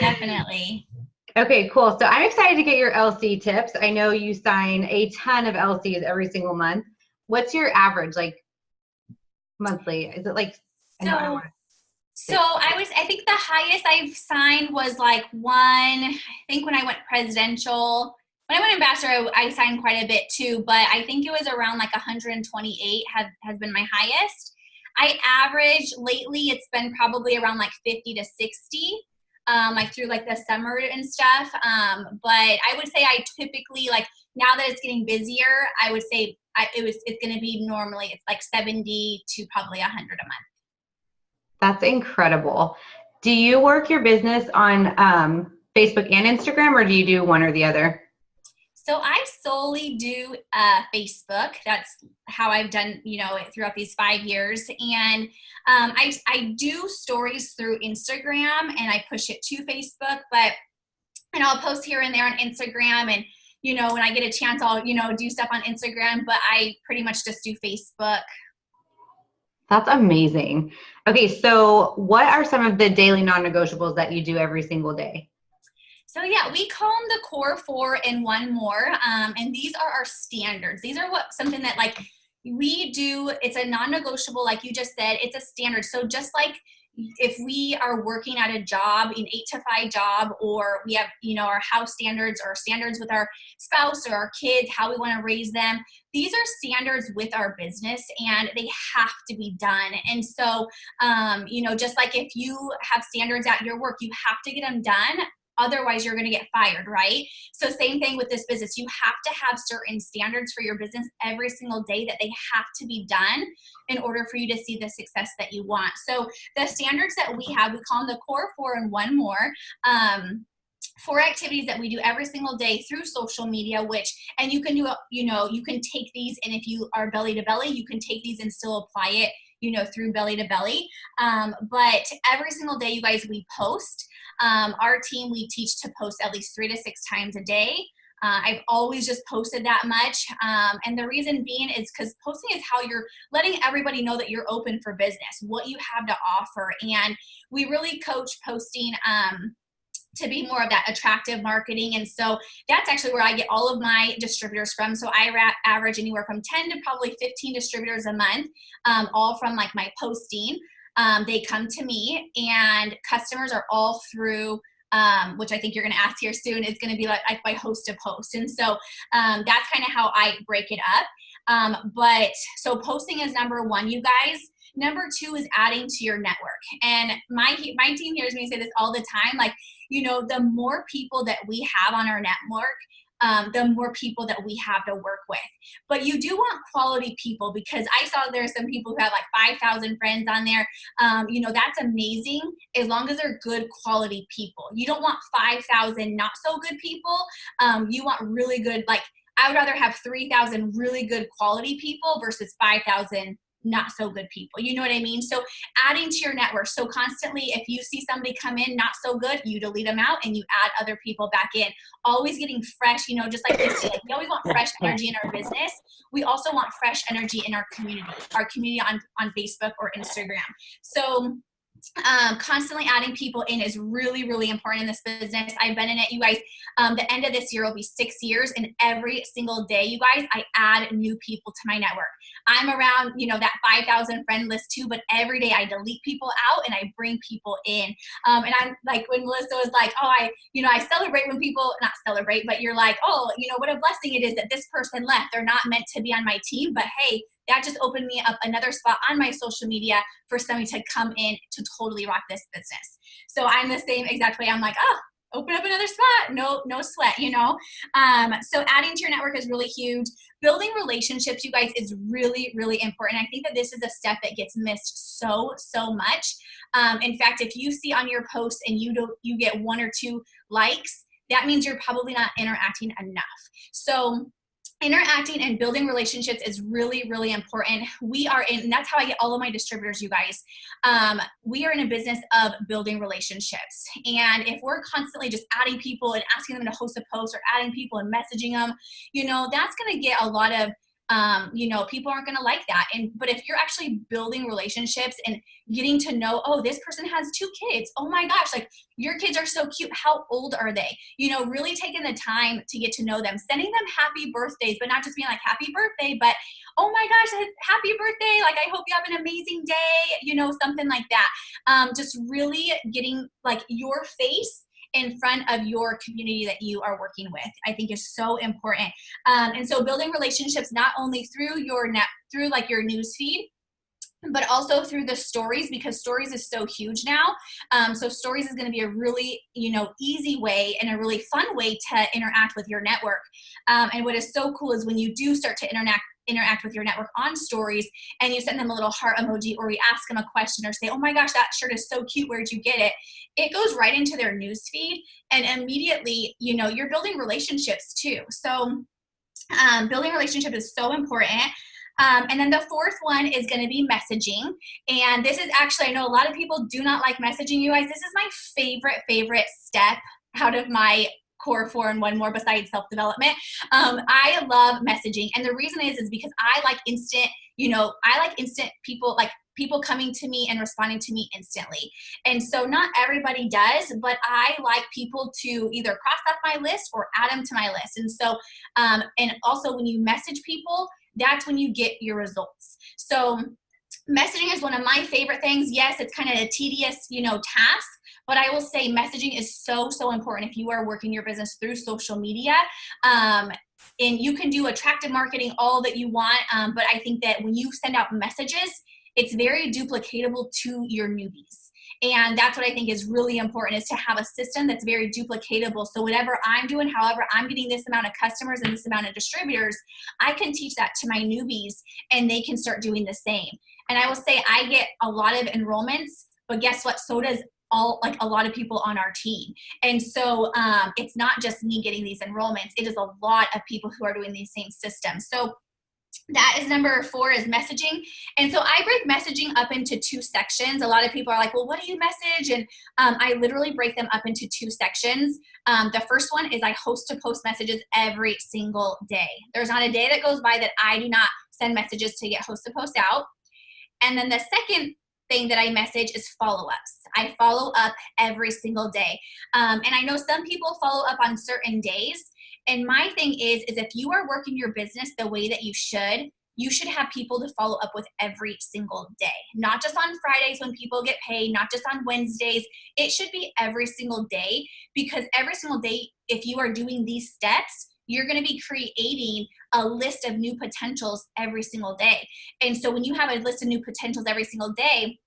definitely. Okay, cool. So I'm excited to get your LC tips. I know you sign a ton of LCs every single month. What's your average, like, monthly? Is it like, I think the highest I've signed was like I think when I went presidential. When I went ambassador, I signed quite a bit too, but I think it was around like 128 has been my highest. I average lately, it's been probably around like 50 to 60, like through like the summer and stuff. But I would say I typically, like, now that it's getting busier, I would say it's going to be normally, it's like 70 to probably 100 a month. That's incredible. Do you work your business on Facebook and Instagram, or do you do one or the other? So I solely do Facebook. That's how I've done, throughout these 5 years. And I do stories through Instagram and I push it to Facebook, and I'll post here and there on Instagram. And, when I get a chance, I'll, do stuff on Instagram, but I pretty much just do Facebook. That's amazing. Okay, so what are some of the daily non-negotiables that you do every single day? So yeah, we call them the core 4 and 1 more. And these are our standards. These are something that like we do. It's a non-negotiable, like you just said, it's a standard. So just like if we are working at a job, an 8 to 5 job, or we have, our house standards or standards with our spouse or our kids, how we want to raise them. These are standards with our business and they have to be done. And so, just like if you have standards at your work, you have to get them done. Otherwise, you're going to get fired, right? So same thing with this business. You have to have certain standards for your business every single day that they have to be done in order for you to see the success that you want. So the standards that we have, we call them the core 4 and 1 more. 4 activities that we do every single day through social media, and you can do, you can take these, and if you are belly to belly, you can take these and still apply it, through belly to belly. But every single day, you guys, we post. Our team, we teach to post at least 3 to 6 times a day. I've always just posted that much. And the reason being is because posting is how you're letting everybody know that you're open for business, what you have to offer. And we really coach posting to be more of that attractive marketing. And so that's actually where I get all of my distributors from. So I average anywhere from 10 to probably 15 distributors a month, all from like my posting. They come to me, and customers are all through, which I think you're going to ask here soon, is going to be like by host to post. And so that's kind of how I break it up. But so posting is number 1, you guys. Number 2 is adding to your network. And my team hears me say this all the time, like, the more people that we have on our network, the more people that we have to work with. But you do want quality people, because I saw there are some people who have like 5,000 friends on there. That's amazing as long as they're good quality people. You don't want 5,000 not so good people. You want really good, like I would rather have 3,000 really good quality people versus 5,000 not so good people. You know what I mean? So adding to your network. So constantly, if you see somebody come in not so good, you delete them out and you add other people back in. Always getting fresh, just like you said, we always want fresh energy in our business. We also want fresh energy in our community on Facebook or Instagram. So constantly adding people in is really, really important in this business. I've been in it, you guys. The end of this year will be 6 years, and every single day, you guys, I add new people to my network. I'm around, that 5,000 friend list too, but every day I delete people out and I bring people in. And I'm like, when Melissa was like, oh, I celebrate when people, not celebrate, but you're like, oh, what a blessing it is that this person left. They're not meant to be on my team, but hey, that just opened me up another spot on my social media for somebody to come in to totally rock this business. So I'm the same exact way. I'm like, oh, open up another spot. No sweat, So adding to your network is really huge. Building relationships, you guys, is really, really important. I think that this is a step that gets missed so much. In fact, if you see on your post and you get 1 or 2 likes, that means you're probably not interacting enough. So interacting and building relationships is really, really important. And that's how I get all of my distributors, you guys. We are in a business of building relationships. And if we're constantly just adding people and asking them to host a post or adding people and messaging them, that's going to get a lot of, people aren't going to like that. But if you're actually building relationships and getting to know, oh, this person has 2 kids. Oh my gosh, like your kids are so cute. How old are they? Really taking the time to get to know them, sending them happy birthdays, but not just being like happy birthday, but oh my gosh, happy birthday. Like, I hope you have an amazing day, something like that. Just really getting like your face in front of your community that you are working with, I think is so important. And so building relationships, not only through through like your news feed, but also through the stories, because stories is so huge now. So stories is going to be a really, easy way and a really fun way to interact with your network. And what is so cool is when you do start to interact with your network on stories and you send them a little heart emoji, or you ask them a question or say, oh my gosh, that shirt is so cute. Where'd you get it? It goes right into their news feed, and immediately, you're building relationships too. So building relationship is so important. And then the 4th one is going to be messaging. And this is actually, I know a lot of people do not like messaging, you guys. This is my favorite step out of my core 4 and one more besides self-development. I love messaging. And the reason is because I like instant, people coming to me and responding to me instantly. And so not everybody does, but I like people to either cross off my list or add them to my list. And so, and also when you message people, that's when you get your results. So messaging is one of my favorite things. Yes, it's kind of a tedious, task, but I will say messaging is so, so important if you are working your business through social media. And you can do attractive marketing all that you want, but I think that when you send out messages, it's very duplicatable to your newbies. And that's what I think is really important, is to have a system that's very duplicatable. So whatever I'm doing, however I'm getting this amount of customers and this amount of distributors, I can teach that to my newbies and they can start doing the same. And I will say I get a lot of enrollments, but guess what? So does a lot of people on our team. And so it's not just me getting these enrollments. It is a lot of people who are doing these same systems. So that is number 4, is messaging. And so I break messaging up into 2 sections. A lot of people are like, well, what do you message? And I literally break them up into 2 sections. The first one is I host to post messages every single day. There's not a day that goes by that I do not send messages to get host to post out. And then the second thing that I message is follow-ups. I follow up every single day. And I know some people follow up on certain days. And my thing is if you are working your business the way that you should have people to follow up with every single day. Not just on Fridays when people get paid, not just on Wednesdays. It should be every single day, because every single day, if you are doing these steps, you're going to be creating a list of new potentials every single day. And so when you have a list of new potentials every single day,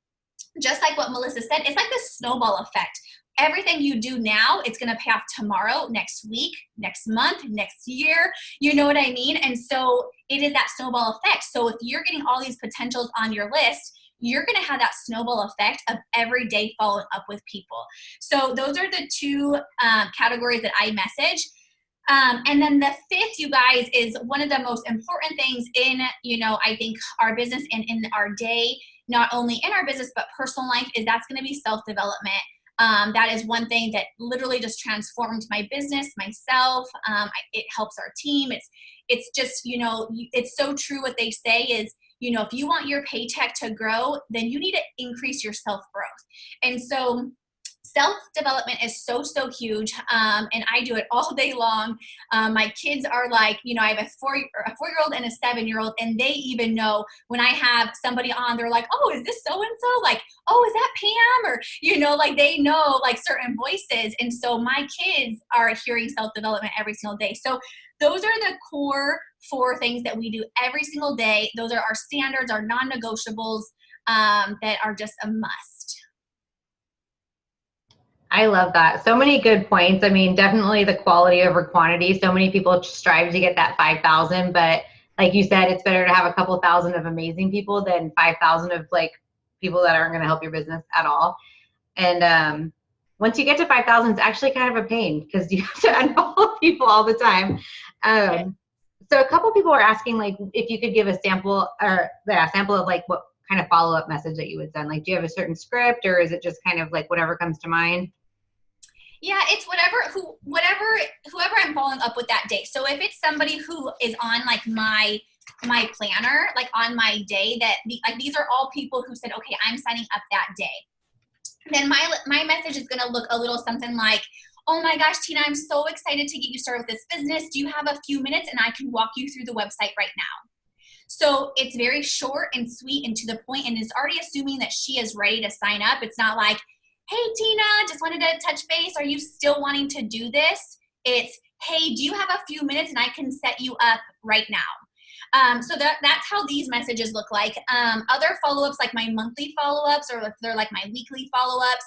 just like what Melissa said, it's like the snowball effect. Everything you do now, it's going to pay off tomorrow, next week, next month, next year. You know what I mean? And so it is that snowball effect. So if you're getting all these potentials on your list, you're going to have that snowball effect of every day following up with people. So those are the 2 categories that I message. And then the 5th, you guys, is one of the most important things in, I think our business and in our day, not only in our business, but personal life, is that's going to be self-development. That is one thing that literally just transformed my business, myself. It helps our team. It's just, it's so true what they say is, if you want your paycheck to grow, then you need to increase your self-growth. And so self-development is so, so huge. And I do it all day long. My kids are like, I have a 4-year-old and a 7-year-old, and they even know when I have somebody on, they're like, oh, is this so-and-so? Like, oh, is that Pam? Or, they know certain voices. And so my kids are hearing self-development every single day. So those are the core 4 things that we do every single day. Those are our standards, our non-negotiables, that are just a must. I love that. So many good points. I mean, definitely the quality over quantity. So many people strive to get that 5,000, but like you said, it's better to have a couple thousand of amazing people than 5,000 of people that aren't going to help your business at all. And once you get to 5,000, it's actually kind of a pain because you have to unfollow people all the time. So a couple people were asking if you could give a sample of what kind of follow-up message that you would send. Do you have a certain script, or is it just kind of whatever comes to mind? Yeah, it's whoever I'm following up with that day. So if it's somebody who is on my planner, on my day, that these are all people who said, okay, I'm signing up that day. Then my message is going to look a little something like, oh my gosh, Tina, I'm so excited to get you started with this business. Do you have a few minutes and I can walk you through the website right now? So it's very short and sweet and to the point, and it's already assuming that she is ready to sign up. It's not like, hey, Tina, just wanted to touch base. Are you still wanting to do this? It's, hey, do you have a few minutes and I can set you up right now? So that's how these messages look like. Other follow-ups, like my monthly follow-ups, or if they're my weekly follow-ups,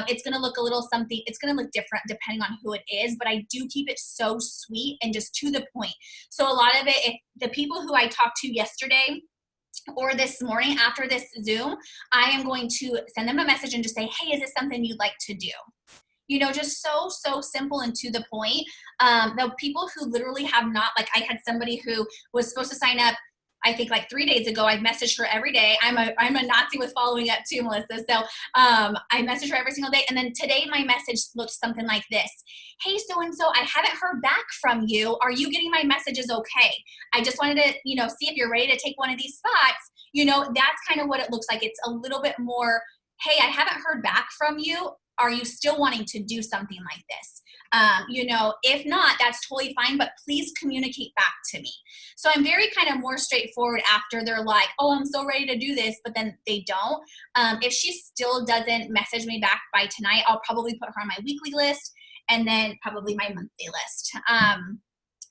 it's going to look a little something, it's going to look different depending on who it is, but I do keep it so sweet and just to the point. So a lot of it, if the people who I talked to yesterday or this morning after this Zoom, I am going to send them a message and just say, hey, is this something you'd like to do? Just so simple and to the point. The people who literally have not, I had somebody who was supposed to sign up, I think like 3 days ago, I messaged her every day. I'm a Nazi with following up too, Melissa. So I messaged her every single day. And then today my message looked something like this. Hey, so-and-so, I haven't heard back from you. Are you getting my messages okay? I just wanted to, see if you're ready to take one of these spots. That's kind of what it looks like. It's a little bit more, hey, I haven't heard back from you. Are you still wanting to do something like this? If not, that's totally fine, but please communicate back to me. So I'm very kind of more straightforward after they're like, oh, I'm so ready to do this, but then they don't. If she still doesn't message me back by tonight, I'll probably put her on my weekly list and then probably my monthly list.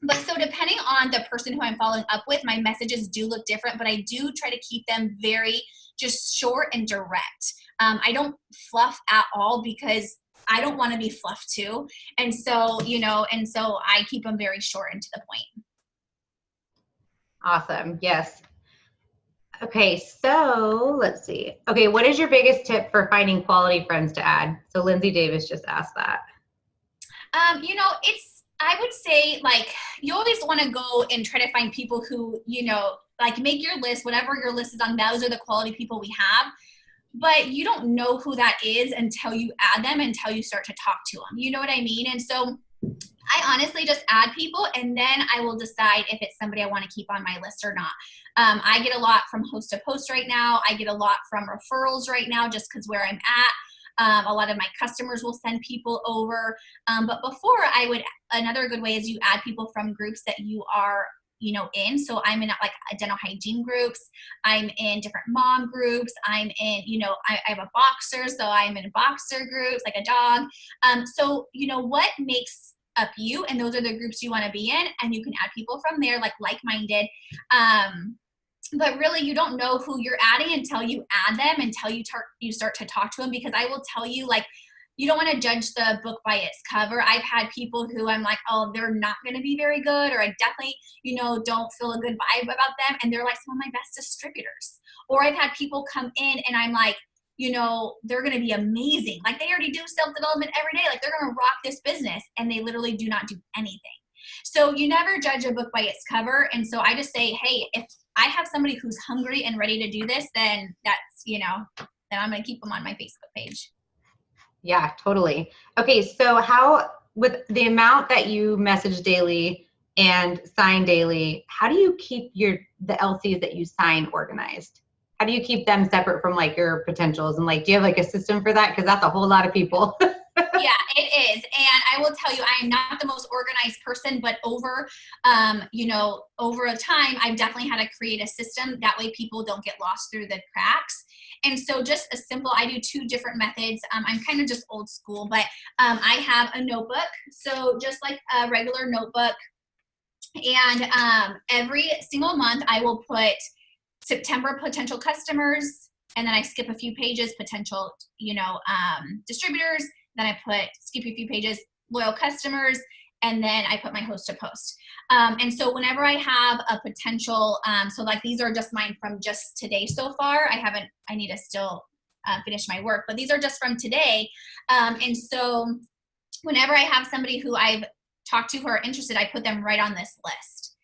But so depending on the person who I'm following up with, my messages do look different, but I do try to keep them very just short and direct. I don't fluff at all because I don't want to be fluffed too. And so, I keep them very short and to the point. Awesome. Yes. Okay. So let's see. Okay. What is your biggest tip for finding quality friends to add? So Lindsay Davis just asked that. I would say like, you always want to go and try to find people who, like make your list, whatever your list is on, those are the quality people we have. But you don't know who that is until you add them, until you start to talk to them. You know what I mean? And so I honestly just add people and then I will decide if it's somebody I want to keep on my list or not. I get a lot from host to post right now. I get a lot from referrals right now just because where I'm at. A lot of my customers will send people over. But before another good way is you add people from groups that you are in. So I'm in like dental hygiene groups. I'm in different mom groups. I'm in, I have a boxer. So I'm in boxer groups, like a dog. So, what makes up you, and those are the groups you want to be in. And you can add people from there, like-minded. But really you don't know who you're adding until you add them, until you start to talk to them, because I will tell you, like, you don't want to judge the book by its cover. I've had people who I'm like, oh, they're not going to be very good, or I definitely, don't feel a good vibe about them. And they're like some of my best distributors. Or I've had people come in and I'm like, they're going to be amazing. Like they already do self-development every day. Like they're going to rock this business, and they literally do not do anything. So you never judge a book by its cover. And so I just say, hey, if I have somebody who's hungry and ready to do this, then that's, then I'm going to keep them on my Facebook page. Yeah, totally. Okay. So how, with the amount that you message daily and sign daily, how do you keep the LCs that you sign organized? How do you keep them separate from like your potentials? And like, do you have like a system for that? Cause that's a whole lot of people. Yeah, it is. And I will tell you, I am not the most organized person, but over a time, I've definitely had to create a system. That way people don't get lost through the cracks. And so just a simple, I do 2 different methods. I'm kind of just old school, but I have a notebook. So just like a regular notebook. And every single month I will put September potential customers, and then I skip a few pages, potential, distributors. Then I skip a few pages, loyal customers, and then I put my host to post. And so whenever I have a potential, so like these are just mine from just today so far. I need to still finish my work, but these are just from today. And so whenever I have somebody who I've talked to who are interested, I put them right on this list.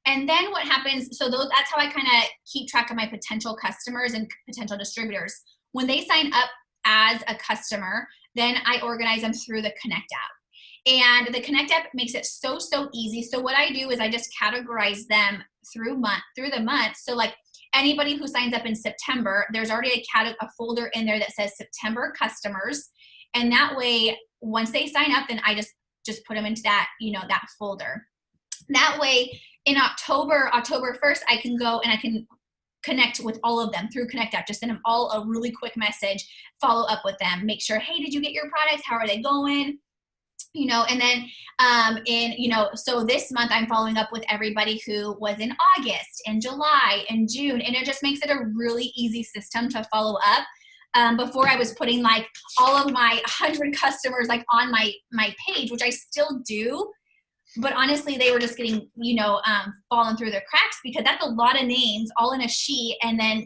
And then what happens, so that's how I kind of keep track of my potential customers and potential distributors. When they sign up as a customer, then I organize them through the Connect app. And the Connect app makes it so easy. So what I do is I just categorize them through the month. So like anybody who signs up in September, there's already a folder in there that says September customers. And that way, once they sign up, then I just put them into that, that folder. That way in October 1st, I can go and I can connect with all of them through Connect app. Just send them all a really quick message, follow up with them, make sure, hey, did you get your products? How are they going? And then so this month I'm following up with everybody who was in August and July and June, and it just makes it a really easy system to follow up. Before I was putting like all of my 100 customers like on my page, which I still do. But honestly, they were just getting, falling through the cracks, because that's a lot of names all in a sheet, and then,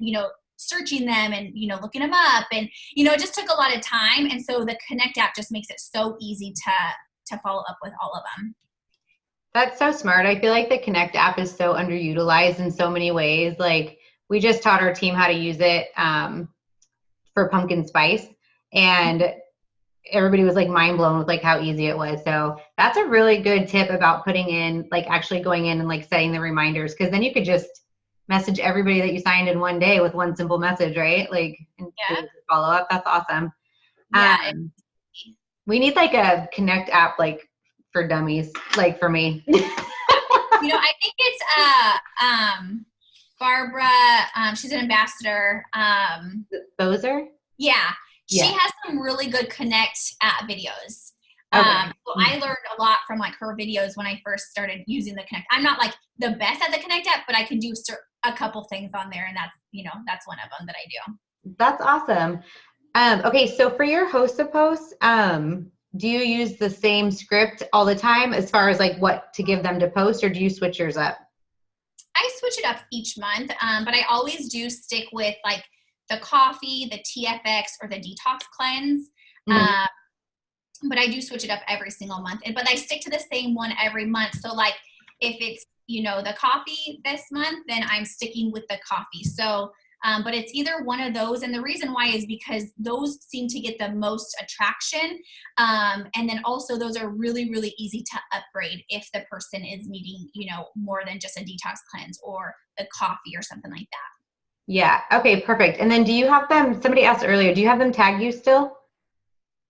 searching them and, looking them up, and, it just took a lot of time. And so the Connect app just makes it so easy to follow up with all of them. That's so smart. I feel like the Connect app is so underutilized in so many ways. Like we just taught our team how to use it for pumpkin spice, and everybody was like mind blown with like how easy it was. So that's a really good tip about putting in, like actually going in and like setting the reminders, because then you could just message everybody that you signed in one day with one simple message, right? Like, and Yeah. follow up. That's awesome. Yeah. We need like a Connect app like for dummies, like for me. I think it's Barbara. She's an ambassador. Bozer? Yeah, she Yeah. has some really good Connect videos. Okay. So I learned a lot from like her videos when I first started using the Connect. I'm not like the best at the Connect app, but I can do a couple things on there, and that's one of them that I do. That's awesome. Okay, so for your host to post, do you use the same script all the time as far as like what to give them to post, or do you switch yours up? I switch it up each month, but I always do stick with like the coffee, the TFX, or the detox cleanse. Mhm. But I do switch it up every single month. But I stick to the same one every month. So like if it's, the coffee this month, then I'm sticking with the coffee. So, but it's either one of those. And the reason why is because those seem to get the most attraction. And then also those are really, really easy to upgrade if the person is needing, more than just a detox cleanse or the coffee or something like that. Yeah. Okay, perfect. And then do you have them, somebody asked earlier, do you have them tag you still?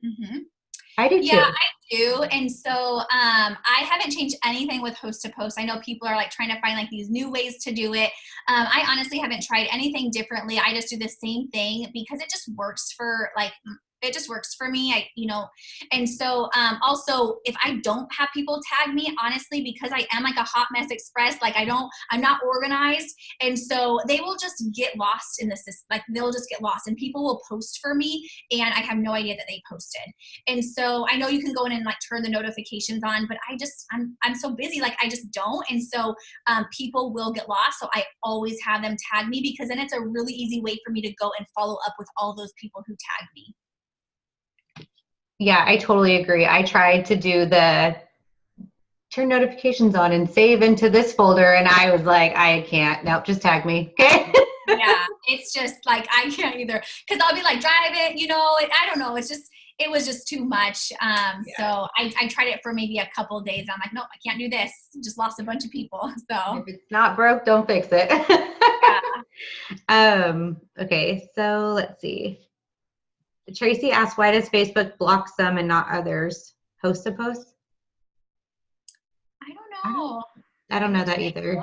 Mm-hmm. I do Yeah, too. I do. And so I haven't changed anything with host to post. I know people are like trying to find like these new ways to do it. I honestly haven't tried anything differently. I just do the same thing because it just works for me. And so also if I don't have people tag me, honestly, because I am like a hot mess express, like I'm not organized. And so they will just get lost in the system. Like they'll just get lost and people will post for me and I have no idea that they posted. And so I know you can go in and like turn the notifications on, but I'm so busy, like I just don't. And so people will get lost. So I always have them tag me because then it's a really easy way for me to go and follow up with all those people who tag me. Yeah, I totally agree. I tried to do the turn notifications on and save into this folder, and I was like, I can't. Nope, just tag me. Okay. Yeah, it's just like I can't either because I'll be like driving, I don't know. It was just too much. So I tried it for maybe a couple of days. I'm like, nope, I can't do this. Just lost a bunch of people. So If it's not broke, don't fix it. yeah. Okay, so let's see. Tracy asked, why does Facebook block some and not others? Host to post? I don't know. I don't know that either.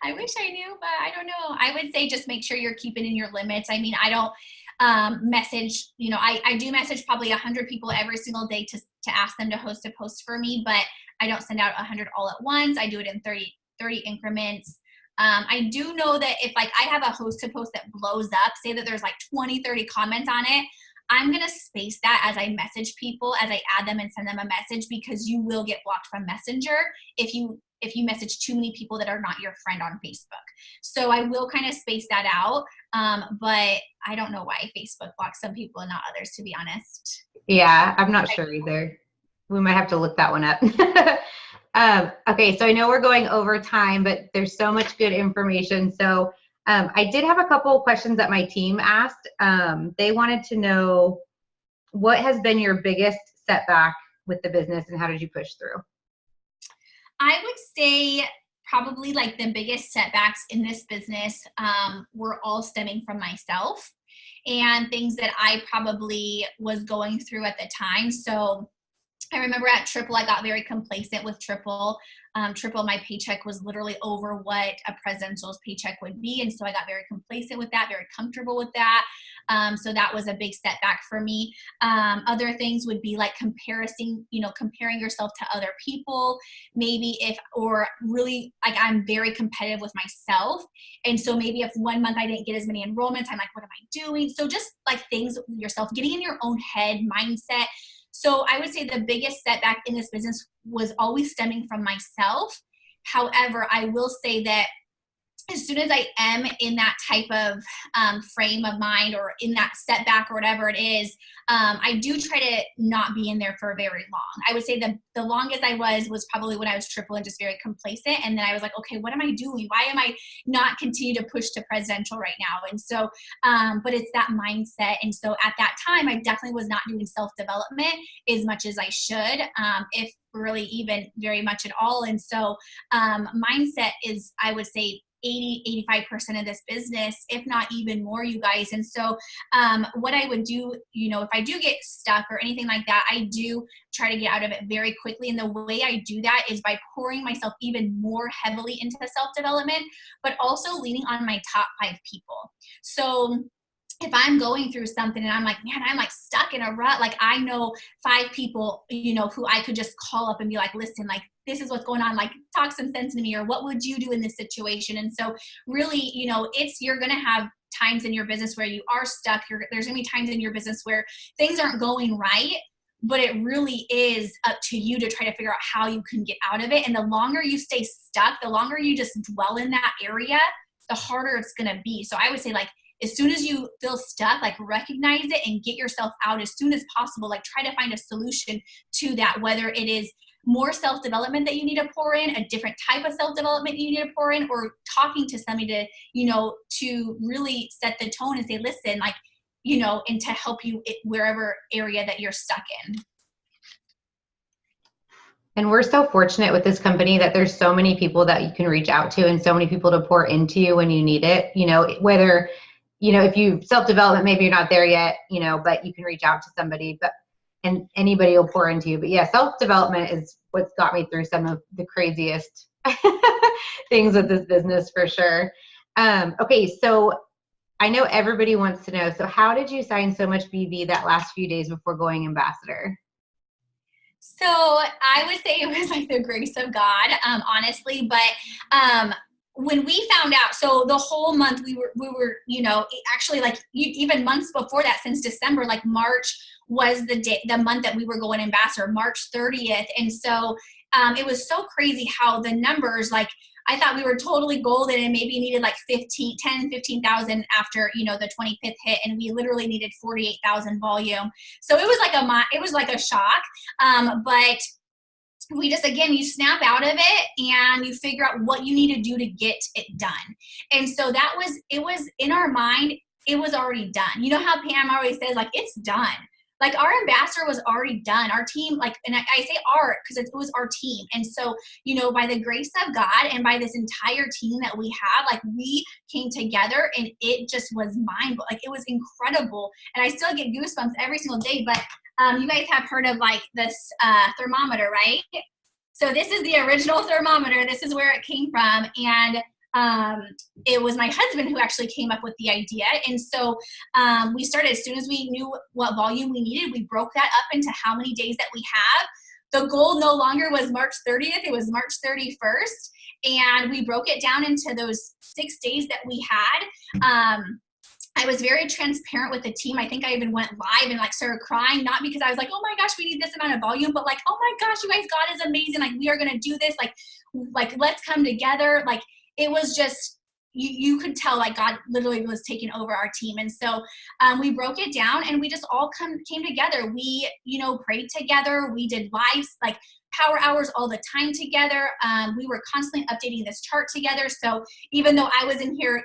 I wish I knew, but I don't know. I would say just make sure you're keeping in your limits. I mean, I don't message, I do message probably 100 people every single day to ask them to host a post for me, but I don't send out 100 all at once. I do it in 30 increments. I do know that if like I have a host to post that blows up, say that there's like 20, 30 comments on it, I'm going to space that as I message people, as I add them and send them a message, because you will get blocked from Messenger if you message too many people that are not your friend on Facebook. So I will kind of space that out. But I don't know why Facebook blocks some people and not others, to be honest. Yeah, I'm not sure either. We might have to look that one up. Okay, so I know we're going over time, but there's so much good information. So I did have a couple of questions that my team asked. They wanted to know, what has been your biggest setback with the business and how did you push through? I would say probably like the biggest setbacks in this business were all stemming from myself and things that I probably was going through at the time. So I remember at Triple, I got very complacent with Triple. Triple, my paycheck was literally over what a presidential's paycheck would be. And so I got very complacent with that, very comfortable with that. So that was a big setback for me. Other things would be like comparing yourself to other people, or really like I'm very competitive with myself. And so maybe if one month I didn't get as many enrollments, I'm like, what am I doing? So just like things with yourself, getting in your own head mindset. So I would say the biggest setback in this business was always stemming from myself. However, I will say that as soon as I am in that type of frame of mind or in that setback or whatever it is, I do try to not be in there for very long. I would say the longest I was probably when I was triple and just very complacent. And then I was like, okay, what am I doing? Why am I not continue to push to presidential right now? And so, but it's that mindset. And so at that time, I definitely was not doing self-development as much as I should, if really even very much at all. And so mindset is, I would say, 80-85% of this business, if not even more, you guys. And so what I would do, if I do get stuck or anything like that, I do try to get out of it very quickly. And the way I do that is by pouring myself even more heavily into self-development, but also leaning on my top 5 people. So if I'm going through something and I'm like, man, I'm like stuck in a rut, like I know 5 people, who I could just call up and be like, listen, like this is what's going on, like talk some sense to me, or what would you do in this situation? And so really, you're going to have times in your business where you are stuck. There's going to be times in your business where things aren't going right, but it really is up to you to try to figure out how you can get out of it. And the longer you stay stuck, the longer you just dwell in that area, the harder it's going to be. So I would say, like, as soon as you feel stuck, like recognize it and get yourself out as soon as possible. Like try to find a solution to that, whether it is more self-development that you need to pour in, a different type of self-development you need to pour in, or talking to somebody to really set the tone and say, listen, like, and to help you wherever area that you're stuck in. And we're so fortunate with this company that there's so many people that you can reach out to and so many people to pour into you when you need it, whether if you self-development, maybe you're not there yet, but you can reach out to somebody, and anybody will pour into you. But yeah, self-development is what's got me through some of the craziest things with this business for sure. Okay, so I know everybody wants to know, so how did you sign so much BV that last few days before going ambassador? So I would say it was like the grace of God, honestly, but when we found out, so the whole month we were, actually like even months before that, since December, like March was the month that we were going ambassador, March 30th. And so it was so crazy how the numbers, like I thought we were totally golden and maybe needed like 15,000 after, the 25th hit. And we literally needed 48,000 volume. So it was like a shock. But we just, again, you snap out of it and you figure out what you need to do to get it done. And so it was in our mind, it was already done. You know how Pam always says, like, it's done. Like our ambassador was already done. Our team, like, and I say our, because it was our team. And so, by the grace of God and by this entire team that we have, like we came together and it just was like it was incredible. And I still get goosebumps every single day, but you guys have heard of like this thermometer, right? So this is the original thermometer. This is where it came from. And it was my husband who actually came up with the idea. And so we started, as soon as we knew what volume we needed, we broke that up into how many days that we have. The goal no longer was March 30th. It was March 31st. And we broke it down into those 6 days that we had. I was very transparent with the team. I think I even went live and like started crying, not because I was like, oh my gosh, we need this amount of volume, but like, oh my gosh, you guys, God is amazing. Like we are going to do this. Like let's come together. Like it was just, you could tell like God literally was taking over our team. And so we broke it down and we just all came together. We, prayed together. We did lives, like power hours all the time together. We were constantly updating this chart together. So even though I was in here,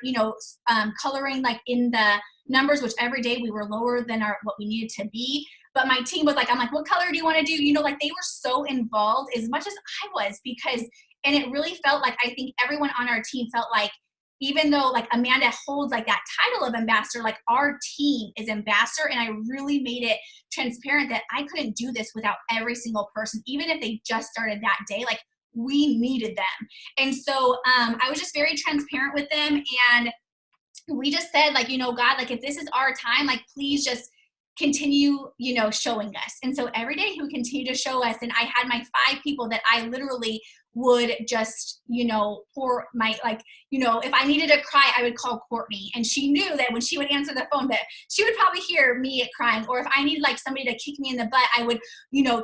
coloring like in the numbers, which every day we were lower than what we needed to be. But my team was like, I'm like, what color do you want to do? Like they were so involved as much as I was and it really felt like, I think everyone on our team felt like, even though like Amanda holds like that title of ambassador, like our team is ambassador. And I really made it transparent that I couldn't do this without every single person, even if they just started that day, like we needed them. And so I was just very transparent with them. And we just said like, God, like if this is our time, like please just continue, showing us. And so every day he would continue to show us. And I had my 5 people that I literally would just, pour my, if I needed to cry, I would call Courtney. And she knew that when she would answer the phone that she would probably hear me crying. Or if I needed like somebody to kick me in the butt, I would,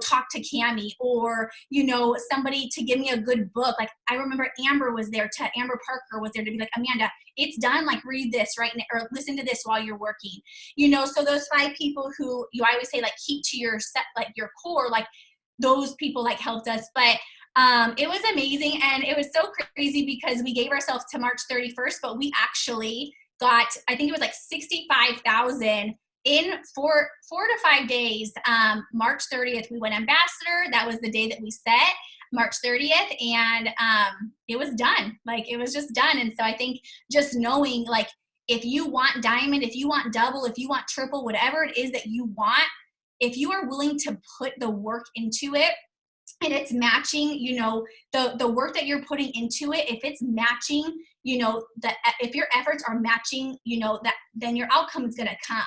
talk to Cammie, or, somebody to give me a good book. Like I remember Amber Parker was there to be like, Amanda, it's done. Like read this right now, or listen to this while you're working, so those 5 people who I always say like keep to your set, like your core, like those people like helped us. But it was amazing, and it was so crazy because we gave ourselves to March 31st, but we actually got, I think it was like 65,000 in 4 to 5 days. March 30th, we went ambassador. That was the day that we set, March 30th, and it was done. Like it was just done. And so I think just knowing, like, if you want diamond, if you want double, if you want triple, whatever it is that you want, if you are willing to put the work into it, and it's matching, the work that you're putting into it, if it's matching, if your efforts are matching, that, then your outcome is going to come.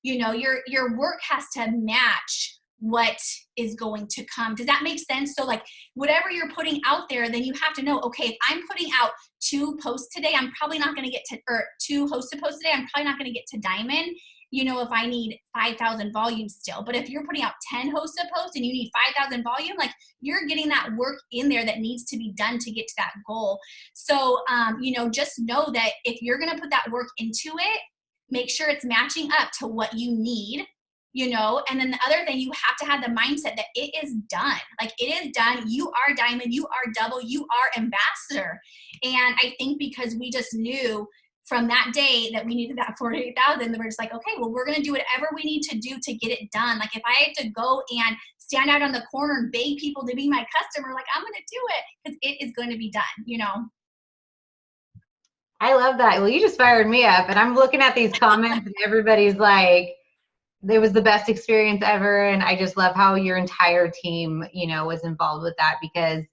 Your work has to match what is going to come. Does that make sense? So like whatever you're putting out there, then you have to know, okay, if I'm putting out 2 posts today, I'm probably not going to get to, or 2 hosted posts today, I'm probably not going to get to diamond, if I need 5,000 volume still. But if you're putting out 10 hosted posts and you need 5,000 volume, like you're getting that work in there that needs to be done to get to that goal. So, just know that if you're going to put that work into it, make sure it's matching up to what you need, and then the other thing, you have to have the mindset that it is done. Like it is done. You are diamond, you are double, you are ambassador. And I think because we just knew from that day that we needed that 48,000, then we're just like, okay, well, we're going to do whatever we need to do to get it done. Like if I had to go and stand out on the corner and beg people to be my customer, like I'm going to do it because it is going to be done, I love that. Well, you just fired me up, and I'm looking at these comments and everybody's like, it was the best experience ever. And I just love how your entire team, was involved with that, because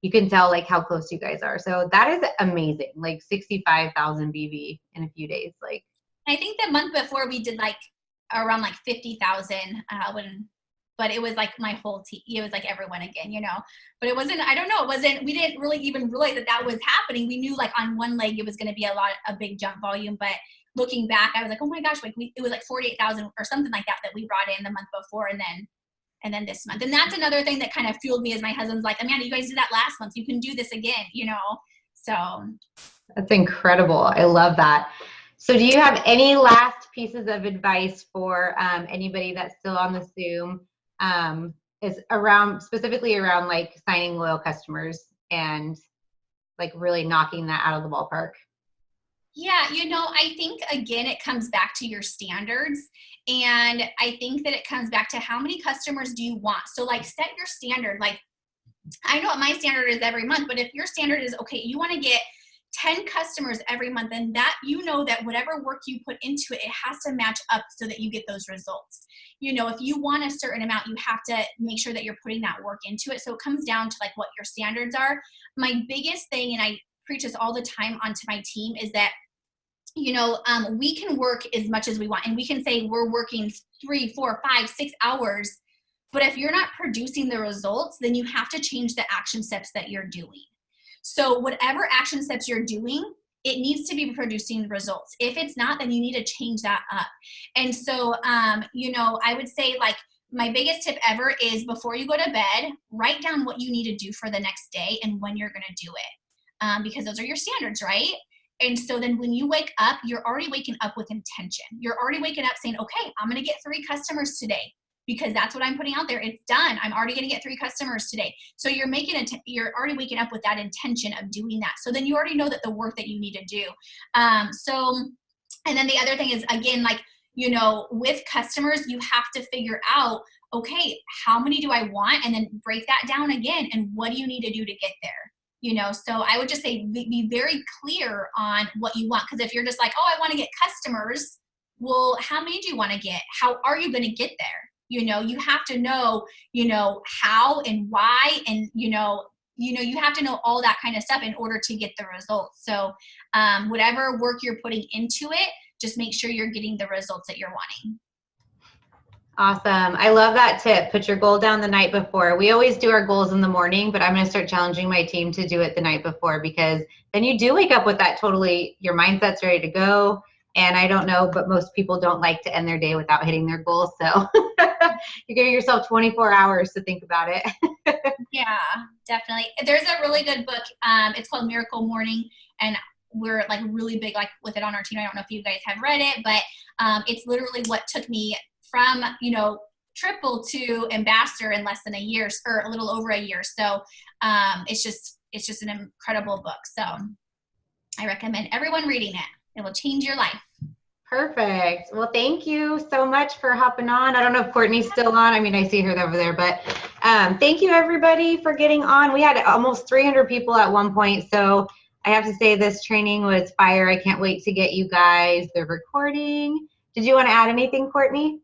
you can tell like how close you guys are. So that is amazing. Like 65,000 BV in a few days. Like I think the month before we did like around like 50,000 but it was like my whole team. It was like everyone again, but it wasn't, I don't know. We didn't really even realize that was happening. We knew like on one leg, it was going to be a big jump volume, but looking back, I was like, oh my gosh, like it was like 48,000 or something like that we brought in the month before. And then this month. And that's another thing that kind of fueled me, as my husband's like, Amanda, you guys did that last month. You can do this again, So. That's incredible. I love that. So do you have any last pieces of advice for anybody that's still on the Zoom, is specifically around like signing loyal customers and like really knocking that out of the ballpark? Yeah, I think, again, it comes back to your standards. And I think that it comes back to how many customers do you want? So, like, set your standard. Like, I know what my standard is every month, but if your standard is, okay, you want to get 10 customers every month, and that, that whatever work you put into it, it has to match up so that you get those results. If you want a certain amount, you have to make sure that you're putting that work into it. So it comes down to like what your standards are. My biggest thing, and I preach this all the time onto my team, is that we can work as much as we want, and we can say we're working 3, 4, 5, 6 hours, but if you're not producing the results, then you have to change the action steps that you're doing. So whatever action steps you're doing, it needs to be producing results. If it's not, then you need to change that up. And so, I would say like my biggest tip ever is before you go to bed, write down what you need to do for the next day and when you're going to do it, because those are your standards, right? And so then when you wake up, you're already waking up with intention. You're already waking up saying, okay, I'm going to get 3 customers today because that's what I'm putting out there. It's done. I'm already going to get 3 customers today. So you're you're already waking up with that intention of doing that. So then you already know that the work that you need to do. And then the other thing is, again, like, with customers, you have to figure out, okay, how many do I want? And then break that down again. And what do you need to do to get there? So I would just say be very clear on what you want. Because if you're just like, oh, I want to get customers, well, how many do you want to get? How are you going to get there? You have to know, how and why, and, you have to know all that kind of stuff in order to get the results. So whatever work you're putting into it, just make sure you're getting the results that you're wanting. Awesome. I love that tip. Put your goal down the night before. We always do our goals in the morning, but I'm going to start challenging my team to do it the night before, because then you do wake up with that totally, your mindset's ready to go. And I don't know, but most people don't like to end their day without hitting their goals. So you give yourself 24 hours to think about it. Yeah, definitely. There's a really good book. It's called Miracle Morning, and we're like really big like with it on our team. I don't know if you guys have read it, but it's literally what took me from, you know, triple to ambassador in less than a year, or a little over a year. So it's just an incredible book. So I recommend everyone reading it. It will change your life. Perfect. Well, thank you so much for hopping on. I don't know if Courtney's still on. I mean, I see her over there, but thank you everybody for getting on. We had almost 300 people at one point. So I have to say this training was fire. I can't wait to get you guys the recording. Did you want to add anything, Courtney?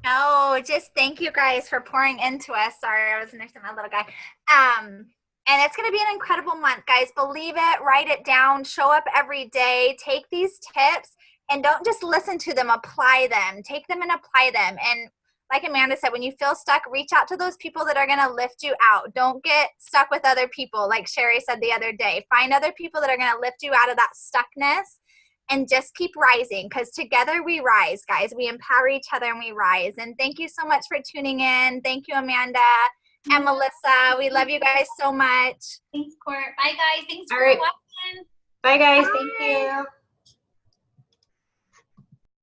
No, just thank you guys for pouring into us. Sorry, I was next to my little guy. And it's going to be an incredible month, guys. Believe it, write it down, show up every day, take these tips, and don't just listen to them, apply them. Take them and apply them. And like Amanda said, when you feel stuck, reach out to those people that are going to lift you out. Don't get stuck with other people, like Sherry said the other day. Find other people that are going to lift you out of that stuckness, and just keep rising, because together we rise, guys. We empower each other and we rise. And thank you so much for tuning in. Thank you, Amanda and Melissa. We love you guys so much. Thanks, Court. Bye, guys. Thanks All for right. watching. Bye, guys. Bye. Thank you.